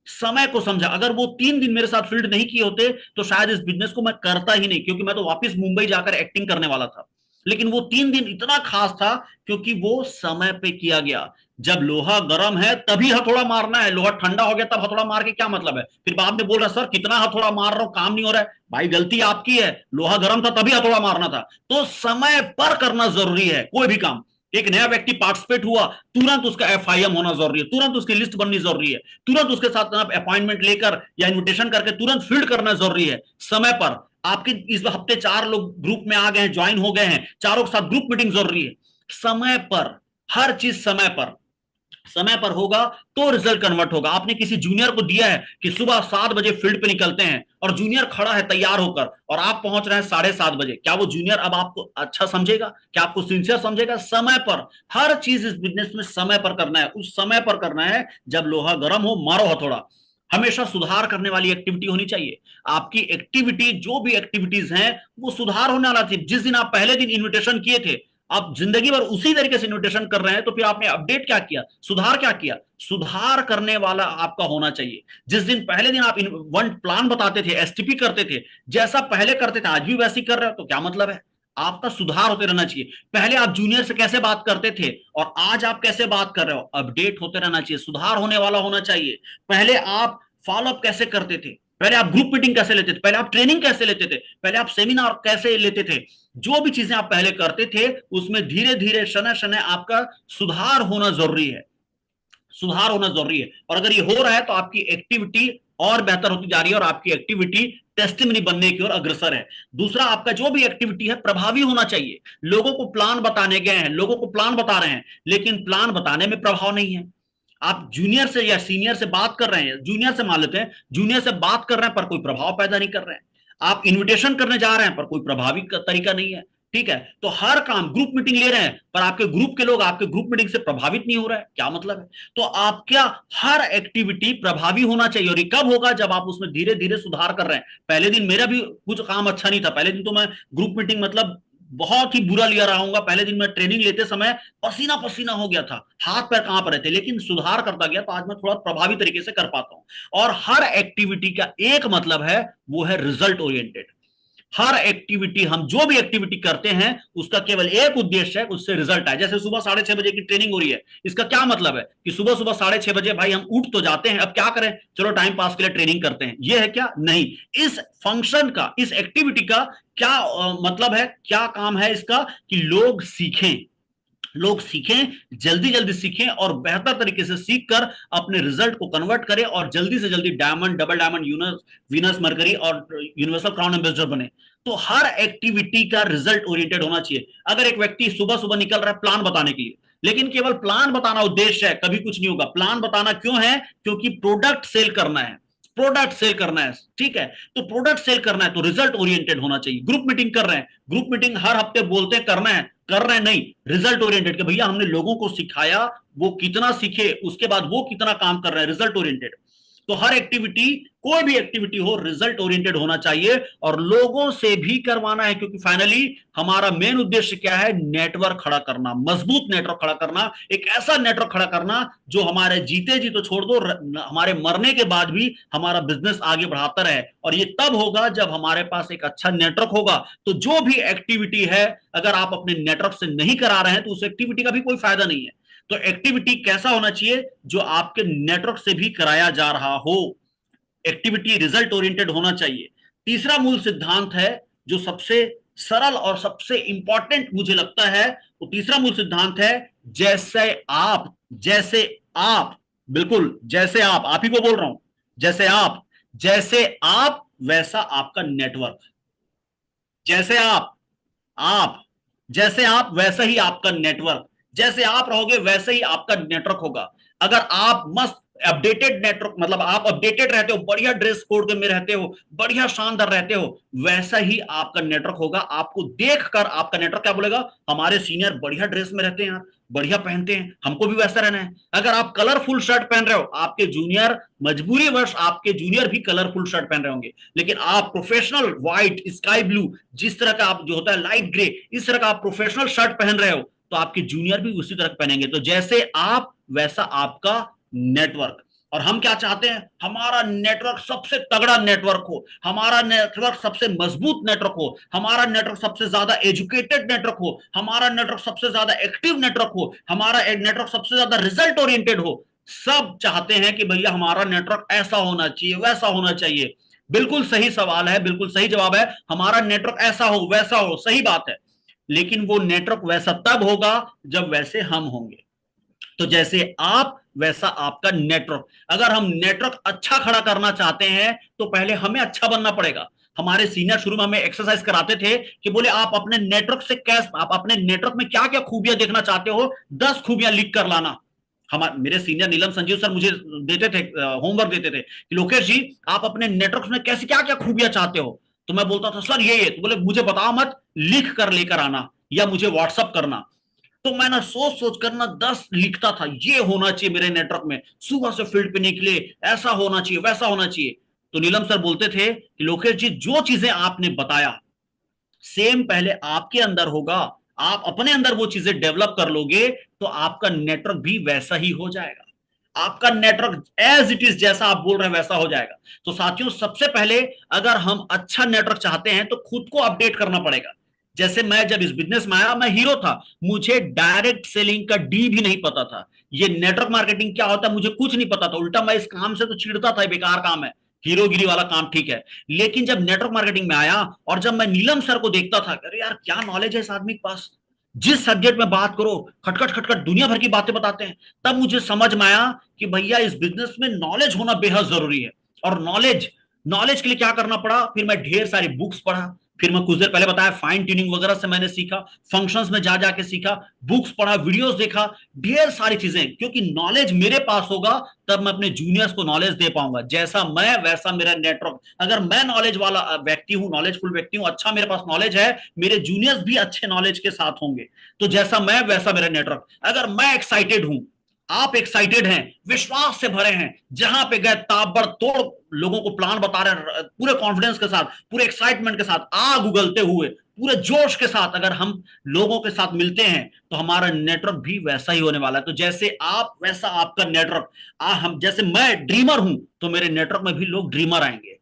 समय को समझा। अगर वो 3 दिन मेरे साथ फील्ड नहीं किए होते तो शायद इस बिजनेस को मैं करता ही नहीं, क्योंकि मैं तो वापस मुंबई जाकर एक्टिंग करने वाला था। लेकिन वो 3 दिन इतना खास था क्योंकि वो समय पे किया गया। जब लोहा गर्म है तभी हथौड़ा मारना है, लोहा ठंडा हो गया तब हथौड़ा मार के क्या मतलब है? फिर बाद में बोल रहा सर कितना हथौड़ा मार रहा हूं, काम नहीं हो रहा है। भाई गलती आपकी है, लोहा गर्म था तभी हथौड़ा मारना था। तो समय पर करना जरूरी है कोई भी काम। एक नया व्यक्ति पार्टिसिपेट हुआ, तुरंत उसका FIM होना जरूरी है, तुरंत उसकी लिस्ट बननी जरूरी है, तुरंत उसके साथ आप अपॉइंटमेंट लेकर या इन्विटेशन करके तुरंत फील्ड करना जरूरी है समय पर। आपके इस हफ्ते 4 लोग ग्रुप में आ गए हैं, ज्वाइन हो गए हैं, चारों के साथ ग्रुप मीटिंग जरूरी है। समय पर, हर चीज समय पर होगा तो रिजल्ट कन्वर्ट होगा। आपने किसी जूनियर को दिया है कि सुबह 7 बजे फील्ड पे निकलते हैं और जूनियर खड़ा है तैयार होकर और आप पहुंच रहे हैं 7:30 बजे, क्या वो जूनियर अब आपको अच्छा समझेगा? क्या आपको सिंसियर समझेगा? समय पर हर चीज इस बिजनेस में समय पर करना है। उस समय पर करना है जब लोहा गर्म हो, मारो हथौड़ा। हमेशा सुधार करने वाली एक्टिविटी होनी चाहिए। आपकी एक्टिविटी, जो भी एक्टिविटीज हैं वो सुधार होने वाला चाहिए। जिस दिन आप पहले दिन इन्विटेशन किए थे, आप जिंदगी भर उसी तरीके से इन्विटेशन कर रहे हैं, तो फिर आपने अपडेट क्या किया, सुधार क्या किया? सुधार करने वाला आपका होना चाहिए। जिस दिन पहले दिन आप वन प्लान बताते थे, STP करते थे, जैसा पहले करते थे आज भी वैसे कर रहे हो, तो क्या मतलब है? आपका सुधार होते रहना चाहिए। पहले आप जूनियर से कैसे बात करते थे और आज आप कैसे बात कर रहे हो, अपडेट होते रहना चाहिए, सुधार होने वाला होना चाहिए। पहले आप फॉलोअप कैसे करते थे, पहले आप ग्रुप मीटिंग कैसे लेते थे, पहले आप ट्रेनिंग कैसे लेते थे, पहले आप सेमिनार कैसे लेते थे, जो भी चीजें आप पहले करते थे उसमें धीरे धीरे शनय शनय आपका सुधार होना जरूरी है, सुधार होना जरूरी है। और अगर ये हो रहा है तो आपकी एक्टिविटी और बेहतर होती जा रही है और आपकी एक्टिविटी टेस्टिमनी बनने की ओर अग्रसर है। दूसरा, आपका जो भी एक्टिविटी है प्रभावी होना चाहिए। लोगों को प्लान बताने गए हैं, लोगों को प्लान बता रहे हैं, लेकिन प्लान बताने में प्रभाव नहीं है। आप जूनियर से या सीनियर से बात कर रहे हैं, जूनियर से मान लेते हैं, जूनियर से बात कर रहे हैं पर कोई प्रभाव पैदा नहीं कर रहे हैं। आप इन्विटेशन करने जा रहे हैं पर कोई प्रभावी तरीका नहीं है, ठीक है? तो हर काम, ग्रुप मीटिंग ले रहे हैं पर आपके ग्रुप के लोग आपके ग्रुप मीटिंग से प्रभावित नहीं हो रहे हैं, क्या मतलब है? तो आपका हर एक्टिविटी प्रभावी होना चाहिए। और ये कब होगा? जब आप उसमें धीरे धीरे सुधार कर रहे हैं। पहले दिन मेरा भी कुछ काम अच्छा नहीं था, पहले दिन तो मैं ग्रुप मीटिंग मतलब बहुत ही बुरा लिया रहा हूंगा। पहले दिन मैं ट्रेनिंग लेते समय पसीना पसीना हो गया था, हाथ पैर कांप रहे थे, लेकिन सुधार करता गया तो आज मैं थोड़ा प्रभावी तरीके से कर पाता हूं। और हर एक्टिविटी का एक मतलब है, वो है रिजल्ट ओरिएंटेड। हर एक्टिविटी, हम जो भी एक्टिविटी करते हैं उसका केवल एक उद्देश्य है, उससे रिजल्ट आए। जैसे सुबह 6:30 बजे की ट्रेनिंग हो रही है, इसका क्या मतलब है कि सुबह सुबह 6:30 बजे भाई हम उठ तो जाते हैं, अब क्या करें, चलो टाइम पास के लिए ट्रेनिंग करते हैं, ये है क्या? नहीं। इस फंक्शन का, इस एक्टिविटी का क्या मतलब है, क्या काम है इसका, कि लोग सीखें, लोग सीखें, जल्दी जल्दी सीखें और बेहतर तरीके से सीख कर अपने रिजल्ट को कन्वर्ट करें और जल्दी से जल्दी diamond, double diamond, Venus, mercury और यूनिवर्सल क्राउन एम्बेसडर बने। तो हर एक्टिविटी का रिजल्ट ओरिएंटेड होना चाहिए। अगर एक व्यक्ति सुबह सुबह निकल रहा है प्लान बताने के लिए, लेकिन केवल प्लान बताना उद्देश्य है, कभी कुछ नहीं होगा। प्लान बताना क्यों है? क्योंकि प्रोडक्ट सेल करना है, प्रोडक्ट सेल करना है, ठीक है। तो प्रोडक्ट सेल करना है तो रिजल्ट ओरिएंटेड होना चाहिए। ग्रुप मीटिंग कर रहे हैं, ग्रुप मीटिंग हर हफ्ते बोलते हैं करना है, कर रहे हैं नहीं, रिजल्ट ओरिएंटेड कि भैया हमने लोगों को सिखाया, वो कितना सीखे, उसके बाद वो कितना काम कर रहे हैं, रिजल्ट ओरिएंटेड। तो हर एक्टिविटी, कोई भी एक्टिविटी हो, रिजल्ट ओरिएंटेड होना चाहिए और लोगों से भी करवाना है, क्योंकि फाइनली हमारा मेन उद्देश्य क्या है? नेटवर्क खड़ा करना, मजबूत नेटवर्क खड़ा करना, एक ऐसा नेटवर्क खड़ा करना जो हमारे जीते जी तो छोड़ दो, हमारे मरने के बाद भी हमारा बिजनेस आगे बढ़ाता रहे। और ये तब होगा जब हमारे पास एक अच्छा नेटवर्क होगा। तो जो भी एक्टिविटी है, अगर आप अपने नेटवर्क से नहीं करा रहे हैं तो उस एक्टिविटी का भी कोई फायदा नहीं है। तो एक्टिविटी कैसा होना चाहिए? जो आपके नेटवर्क से भी कराया जा रहा हो। एक्टिविटी रिजल्ट ओरिएंटेड होना चाहिए। तीसरा मूल सिद्धांत है जो सबसे सरल और सबसे इंपॉर्टेंट मुझे लगता है, वो तीसरा मूल सिद्धांत है, जैसे आप, जैसे आप, बिल्कुल जैसे आप ही को बोल रहा हूं, जैसे आप वैसा आपका नेटवर्क। जैसे आप जैसे आप वैसा ही आपका नेटवर्क, जैसे आप रहोगे वैसे ही आपका नेटवर्क होगा। अगर आप मस्त अपडेटेड नेटवर्क, मतलब आप अपडेटेड रहते हो, बढ़िया ड्रेस कोड में रहते हो, बढ़िया शानदार रहते हो, वैसा ही आपका नेटवर्क होगा। आपको देखकर आपका नेटवर्क क्या बोलेगा? हमारे सीनियर बढ़िया ड्रेस में रहते हैं यार, बढ़िया पहनते हैं, हमको भी वैसा रहना है। अगर आप कलरफुल शर्ट पहन रहे हो, आपके जूनियर, मजबूरी वश आपके जूनियर भी कलरफुल शर्ट पहन रहे होंगे, लेकिन आप प्रोफेशनल व्हाइट, स्काई ब्लू, जिस तरह का आप जो होता है लाइट ग्रे, इस तरह का आप प्रोफेशनल शर्ट पहन रहे हो, तो आपके जूनियर भी उसी तरह पहनेंगे। तो जैसे आप वैसा आपका नेटवर्क। और हम क्या चाहते हैं? हमारा नेटवर्क सबसे तगड़ा नेटवर्क हो, हमारा नेटवर्क सबसे मजबूत नेटवर्क हो, हमारा नेटवर्क सबसे ज्यादा एजुकेटेड नेटवर्क हो, हमारा नेटवर्क सबसे ज्यादा एक्टिव नेटवर्क हो, हमारा नेटवर्क सबसे ज्यादा रिजल्ट ओरिएंटेड हो। सब चाहते हैं कि भैया हमारा नेटवर्क ऐसा होना चाहिए, वैसा होना चाहिए। बिल्कुल सही सवाल है, बिल्कुल सही जवाब है, हमारा नेटवर्क ऐसा हो, वैसा हो, सही बात है। लेकिन वो नेटवर्क वैसा तब होगा जब वैसे हम होंगे। तो जैसे आप वैसा आपका नेटवर्क। अगर हम नेटवर्क अच्छा खड़ा करना चाहते हैं तो पहले हमें अच्छा बनना पड़ेगा। हमारे सीनियर शुरू में हमें एक्सरसाइज कराते थे कि बोले आप अपने नेटवर्क से कैसे, आप अपने नेटवर्क में क्या क्या खूबियां देखना चाहते हो, 10 खूबियां लिख कर लाना। हमारे मेरे सीनियर नीलम संजीव सर मुझे देते थे, होमवर्क देते थे कि लोकेश जी आप अपने नेटवर्क में कैसे क्या क्या खूबियां चाहते हो। तो मैं बोलता था सर ये, तो बोले मुझे बताओ मत, लिख कर लेकर आना या मुझे व्हाट्सअप करना। तो मैं ना सोच सोच कर ना 10 लिखता था, ये होना चाहिए मेरे नेटवर्क में, सुबह से फील्ड पे निकले, ऐसा होना चाहिए, वैसा होना चाहिए। तो नीलम सर बोलते थे कि लोकेश जी जो चीजें आपने बताया सेम पहले आपके अंदर होगा, आप अपने अंदर वो चीजें डेवलप कर लोगे तो आपका नेटवर्क भी वैसा ही हो जाएगा। आपका नेटवर्क एज इट इज जैसा आप बोल रहे हैं वैसा हो जाएगा। तो साथियों सबसे पहले अगर हम अच्छा नेटवर्क चाहते हैं तो खुद को अपडेट करना पड़ेगा। जैसे मैं जब इस बिजनेस में आया, मैं हीरो था, मुझे डायरेक्ट सेलिंग का डी भी नहीं पता था, ये नेटवर्क मार्केटिंग क्या होता है मुझे कुछ नहीं पता था। उल्टा मैं इस काम से तो चिढ़ता था, बेकार काम है, हीरोगिरी वाला काम, ठीक है। लेकिन जब नेटवर्क मार्केटिंग में आया और जब मैं नीलम सर को देखता था, अरे यार क्या नॉलेज है इस आदमी के पास, जिस सब्जेक्ट में बात करो खटखट खटखट दुनिया भर की बातें बताते हैं। तब मुझे समझ में आया कि भैया इस बिजनेस में नॉलेज होना बेहद जरूरी है। और नॉलेज नॉलेज के लिए क्या करना पड़ा, फिर मैं ढेर सारी बुक्स पढ़ा, फिर मैं कुछ देर पहले बताया फाइन ट्यूनिंग वगैरह से मैंने सीखा, फंक्शंस में जा जाके सीखा, बुक्स पढ़ा, वीडियोस देखा, ढेर सारी चीजें, क्योंकि नॉलेज मेरे पास होगा तब मैं अपने जूनियर्स को नॉलेज दे पाऊंगा। जैसा मैं वैसा मेरा नेटवर्क। अगर मैं नॉलेज वाला व्यक्ति हूं, नॉलेजफुल व्यक्ति हूं, अच्छा मेरे पास नॉलेज है, मेरे जूनियर्स भी अच्छे नॉलेज के साथ होंगे। तो जैसा मैं वैसा मेरा नेटवर्क। अगर मैं एक्साइटेड हूं, आप एक्साइटेड हैं, विश्वास से भरे हैं, जहां पे गए ताबड़तोड़ लोगों को प्लान बता रहे हैं, पूरे कॉन्फिडेंस के साथ, पूरे एक्साइटमेंट के साथ, आग उगलते हुए, पूरे जोश के साथ अगर हम लोगों के साथ मिलते हैं तो हमारा नेटवर्क भी वैसा ही होने वाला है। तो जैसे आप वैसा आपका नेटवर्क। हम जैसे मैं ड्रीमर हूं तो मेरे नेटवर्क में भी लोग ड्रीमर आएंगे।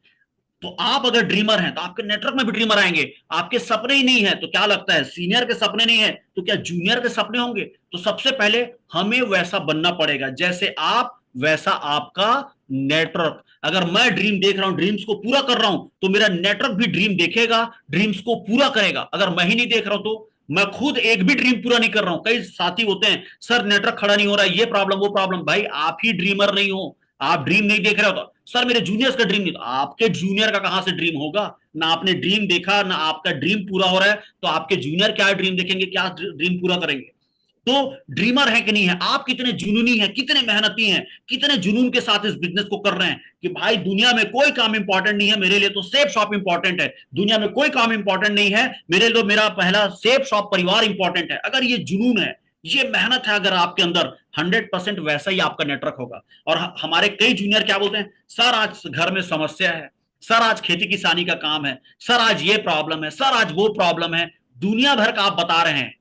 तो आप अगर ड्रीमर हैं तो आपके नेटवर्क में भी ड्रीमर आएंगे। आपके सपने ही नहीं है तो क्या लगता है, सीनियर के सपने नहीं है तो क्या जूनियर के सपने होंगे? तो सबसे पहले हमें वैसा बनना पड़ेगा जैसे आप, वैसा आपका नेटवर्क। अगर मैं ड्रीम देख रहा हूं, ड्रीम्स को पूरा कर रहा हूं, तो मेरा नेटवर्क भी ड्रीम देखेगा, ड्रीम्स को पूरा करेगा। अगर मैं ही नहीं देख रहा हूं, तो मैं खुद एक भी ड्रीम पूरा नहीं कर रहा हूं। कई साथी होते हैं, सर नेटवर्क खड़ा नहीं हो रहा है, ये प्रॉब्लम वो प्रॉब्लम। भाई आप ही ड्रीमर नहीं हो, आप ड्रीम नहीं देख रहे हो। तो सर मेरे जूनियर्स का ड्रीम नहीं, तो आपके जूनियर का कहां से ड्रीम होगा? ना आपने ड्रीम देखा, ना आपका ड्रीम पूरा हो रहा है, तो आपके जूनियर क्या ड्रीम देखेंगे, क्या ड्रीम पूरा करेंगे? तो ड्रीमर है कि नहीं है, आप कितने जुनूनी हैं, कितने मेहनती हैं, कितने जुनून के साथ इस बिजनेस को कर रहे हैं कि भाई दुनिया में कोई काम इंपॉर्टेंट नहीं है, मेरे लिए तो सेफ शॉप इंपॉर्टेंट है। दुनिया में कोई काम इंपॉर्टेंट नहीं है, मेरे लिए तो मेरा पहला सेफ शॉप परिवार इंपॉर्टेंट है। अगर ये जुनून है, ये मेहनत है अगर आपके अंदर, 100% वैसा ही आपका नेटवर्क होगा। और हमारे कई जूनियर क्या बोलते हैं, सर आज घर में समस्या है, सर आज खेती किसानी का काम है, सर आज ये प्रॉब्लम है, सर आज वो प्रॉब्लम है। दुनिया भर का आप बता रहे हैं,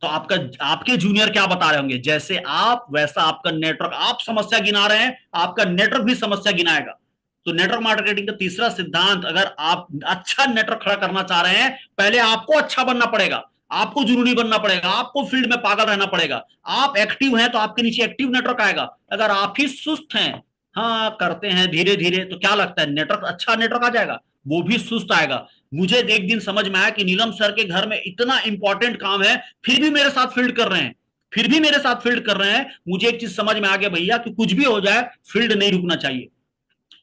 तो आपका, आपके जूनियर क्या बता रहे होंगे? जैसे आप वैसा आपका नेटवर्क। आप समस्या गिना रहे हैं, आपका नेटवर्क भी समस्या गिनाएगा। तो नेटवर्क मार्केटिंग का तीसरा सिद्धांत, अगर आप अच्छा नेटवर्क खड़ा करना चाह रहे हैं, पहले आपको अच्छा बनना पड़ेगा, आपको जुनूनी बनना पड़ेगा, आपको फील्ड में पागल रहना पड़ेगा। आप एक्टिव हैं तो आपके नीचे एक्टिव नेटवर्क आएगा। अगर आप ही सुस्त हैं, हाँ करते हैं धीरे धीरे, तो क्या लगता है नेटवर्क, अच्छा नेटवर्क आ जाएगा? वो भी सुस्त आएगा। मुझे एक दिन समझ में आया कि नीलम सर के घर में इतना इंपॉर्टेंट काम है, फिर भी मेरे साथ फील्ड कर रहे हैं, फिर भी मेरे साथ फील्ड कर रहे हैं। मुझे एक चीज समझ में आ गया भैया कि कुछ भी हो जाए फील्ड नहीं रुकना चाहिए।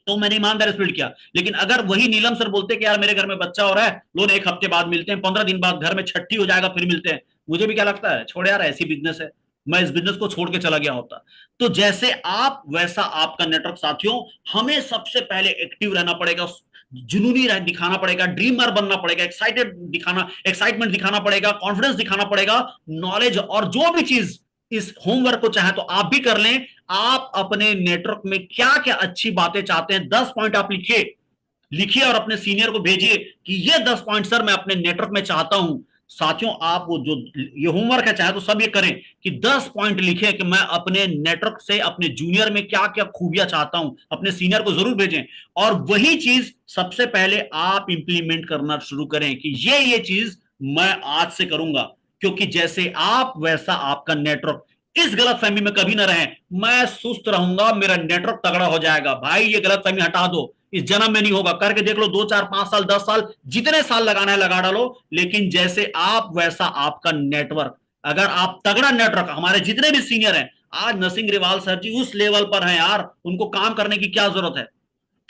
तो मैंने ईमानदारी से फील्ड किया। लेकिन अगर वही नीलम सर बोलते कि यार मेरे घर में बच्चा हो रहा है, लोन 1 हफ्ते बाद मिलते हैं, 15 दिन बाद घर में छट्टी हो जाएगा फिर मिलते हैं, मुझे भी क्या लगता है, छोड़ यार ऐसी बिजनेस है, मैं इस बिजनेस को छोड़ के चला गया होता। तो जैसे आप वैसा आपका नेटवर्क। साथियों, हमें सबसे पहले एक्टिव रहना पड़ेगा, जुनूनी दिखाना पड़ेगा, ड्रीमर बनना पड़ेगा, एक्साइटमेंट दिखाना पड़ेगा, कॉन्फिडेंस दिखाना पड़ेगा, नॉलेज और जो भी चीज इस होमवर्क को चाहे तो आप भी कर लें। आप अपने नेटवर्क में क्या क्या अच्छी बातें चाहते हैं, 10 पॉइंट आप लिखिए और अपने सीनियर को भेजिए कि ये 10 पॉइंट सर मैं अपने नेटवर्क में चाहता हूं। साथियों, आप वो जो ये होमवर्क है, चाहे तो सब ये करें कि 10 पॉइंट लिखे कि मैं अपने नेटवर्क से अपने जूनियर में क्या क्या खूबियां चाहता हूं, अपने सीनियर को जरूर भेजें। और वही चीज सबसे पहले आप इंप्लीमेंट करना शुरू करें कि ये चीज मैं आज से करूंगा, क्योंकि जैसे आप वैसा आपका नेटवर्क। इस गलतफहमी में कभी ना रहें, मैं सुस्त रहूंगा मेरा नेटवर्क तगड़ा हो जाएगा। भाई ये गलतफहमी हटा दो, इस जन्म में नहीं होगा, करके देख लो, 2 4 5 साल 10 साल जितने साल लगाना है लगा डालो। लेकिन जैसे आप वैसा आपका नेटवर्क। अगर आप तगड़ा नेटवर्क, हमारे जितने भी सीनियर हैं आज, नरसिंह ग्रेवाल सर जी उस लेवल पर हैं यार, उनको काम करने की क्या जरूरत है,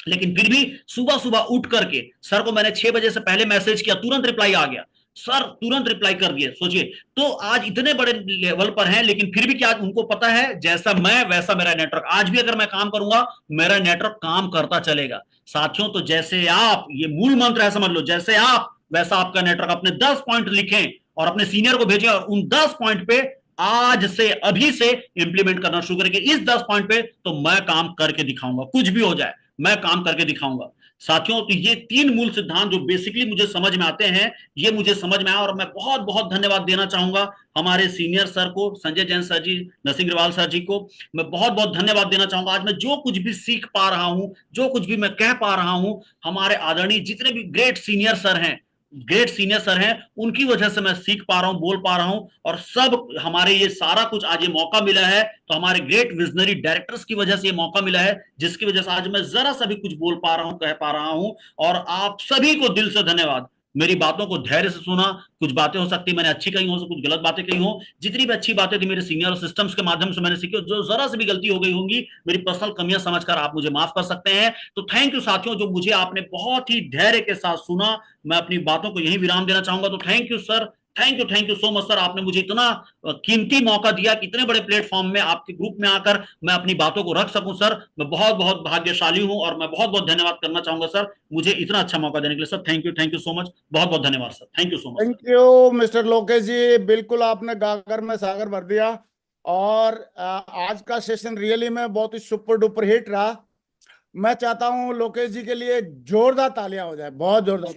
लेकिन फिर भी सुबह सुबह उठ करके सर को मैंने 6 बजे से पहले मैसेज किया, तुरंत रिप्लाई आ गया, सर तुरंत रिप्लाई कर दिए। सोचिए, तो आज इतने बड़े लेवल पर हैं, लेकिन फिर भी क्या उनको पता है, जैसा मैं वैसा मेरा नेटवर्क। आज भी अगर मैं काम करूंगा, मेरा नेटवर्क काम करता चलेगा। साथियों, तो जैसे आप, ये मूल मंत्र है समझ लो, जैसे आप वैसा आपका नेटवर्क। अपने 10 पॉइंट लिखें और अपने सीनियर को भेजें, और उन 10 पॉइंट पे आज से, अभी से इंप्लीमेंट करना शुरू करेंगे। इस 10 पॉइंट पे तो मैं काम करके दिखाऊंगा, कुछ भी हो जाए मैं काम करके दिखाऊंगा। साथियों, तो ये 3 मूल सिद्धांत जो बेसिकली मुझे समझ में आते हैं, ये मुझे समझ में आया। और मैं बहुत बहुत धन्यवाद देना चाहूंगा हमारे सीनियर सर को, संजय जैन सर जी, नरसिंह ग्रेवाल सर जी को मैं बहुत बहुत धन्यवाद देना चाहूंगा। आज मैं जो कुछ भी सीख पा रहा हूं, जो कुछ भी मैं कह पा रहा हूं, हमारे आदरणीय जितने भी ग्रेट सीनियर सर हैं, उनकी वजह से मैं सीख पा रहा हूं, बोल पा रहा हूं। और सब हमारे ये सारा कुछ आज ये मौका मिला है, तो हमारे ग्रेट विजनरी डायरेक्टर्स की वजह से ये मौका मिला है, जिसकी वजह से आज मैं जरा सा भी कुछ बोल पा रहा हूं, कह पा रहा हूं। और आप सभी को दिल से धन्यवाद, मेरी बातों को धैर्य से सुना। कुछ बातें हो सकती मैंने अच्छी कही हो, कुछ गलत बातें कही हो, जितनी भी अच्छी बातें थी मेरे सीनियर सिस्टम्स के माध्यम से मैंने सीखी, जो जरा से भी गलती हो गई होंगी, मेरी पर्सनल कमियां समझकर आप मुझे माफ कर सकते हैं। तो थैंक यू साथियों, जो मुझे आपने बहुत ही धैर्य के साथ सुना। मैं अपनी बातों को यही विराम देना चाहूंगा। तो thank you sir, thank you so much sir, आपने मुझे इतना कीमती मौका दिया कि इतने बड़े प्लेटफॉर्म में आपके ग्रुप में आकर मैं अपनी बातों को रख सकूं। सर मैं बहुत बहुत भाग्यशाली हूं, और मैं बहुत बहुत धन्यवाद करना चाहूंगा सर, मुझे इतना अच्छा मौका देने के लिए। Sir thank you so much, बहुत बहुत धन्यवाद sir, thank you so much. Thank you mister Lokesh ji, बिल्कुल आपने गागर में सागर भर दिया। और आज का सेशन रियली में बहुत ही सुपर डुपर हिट रहा। मैं चाहता हूं लोकेश जी के लिए जोरदार तालियां हो जाए, बहुत जोरदार।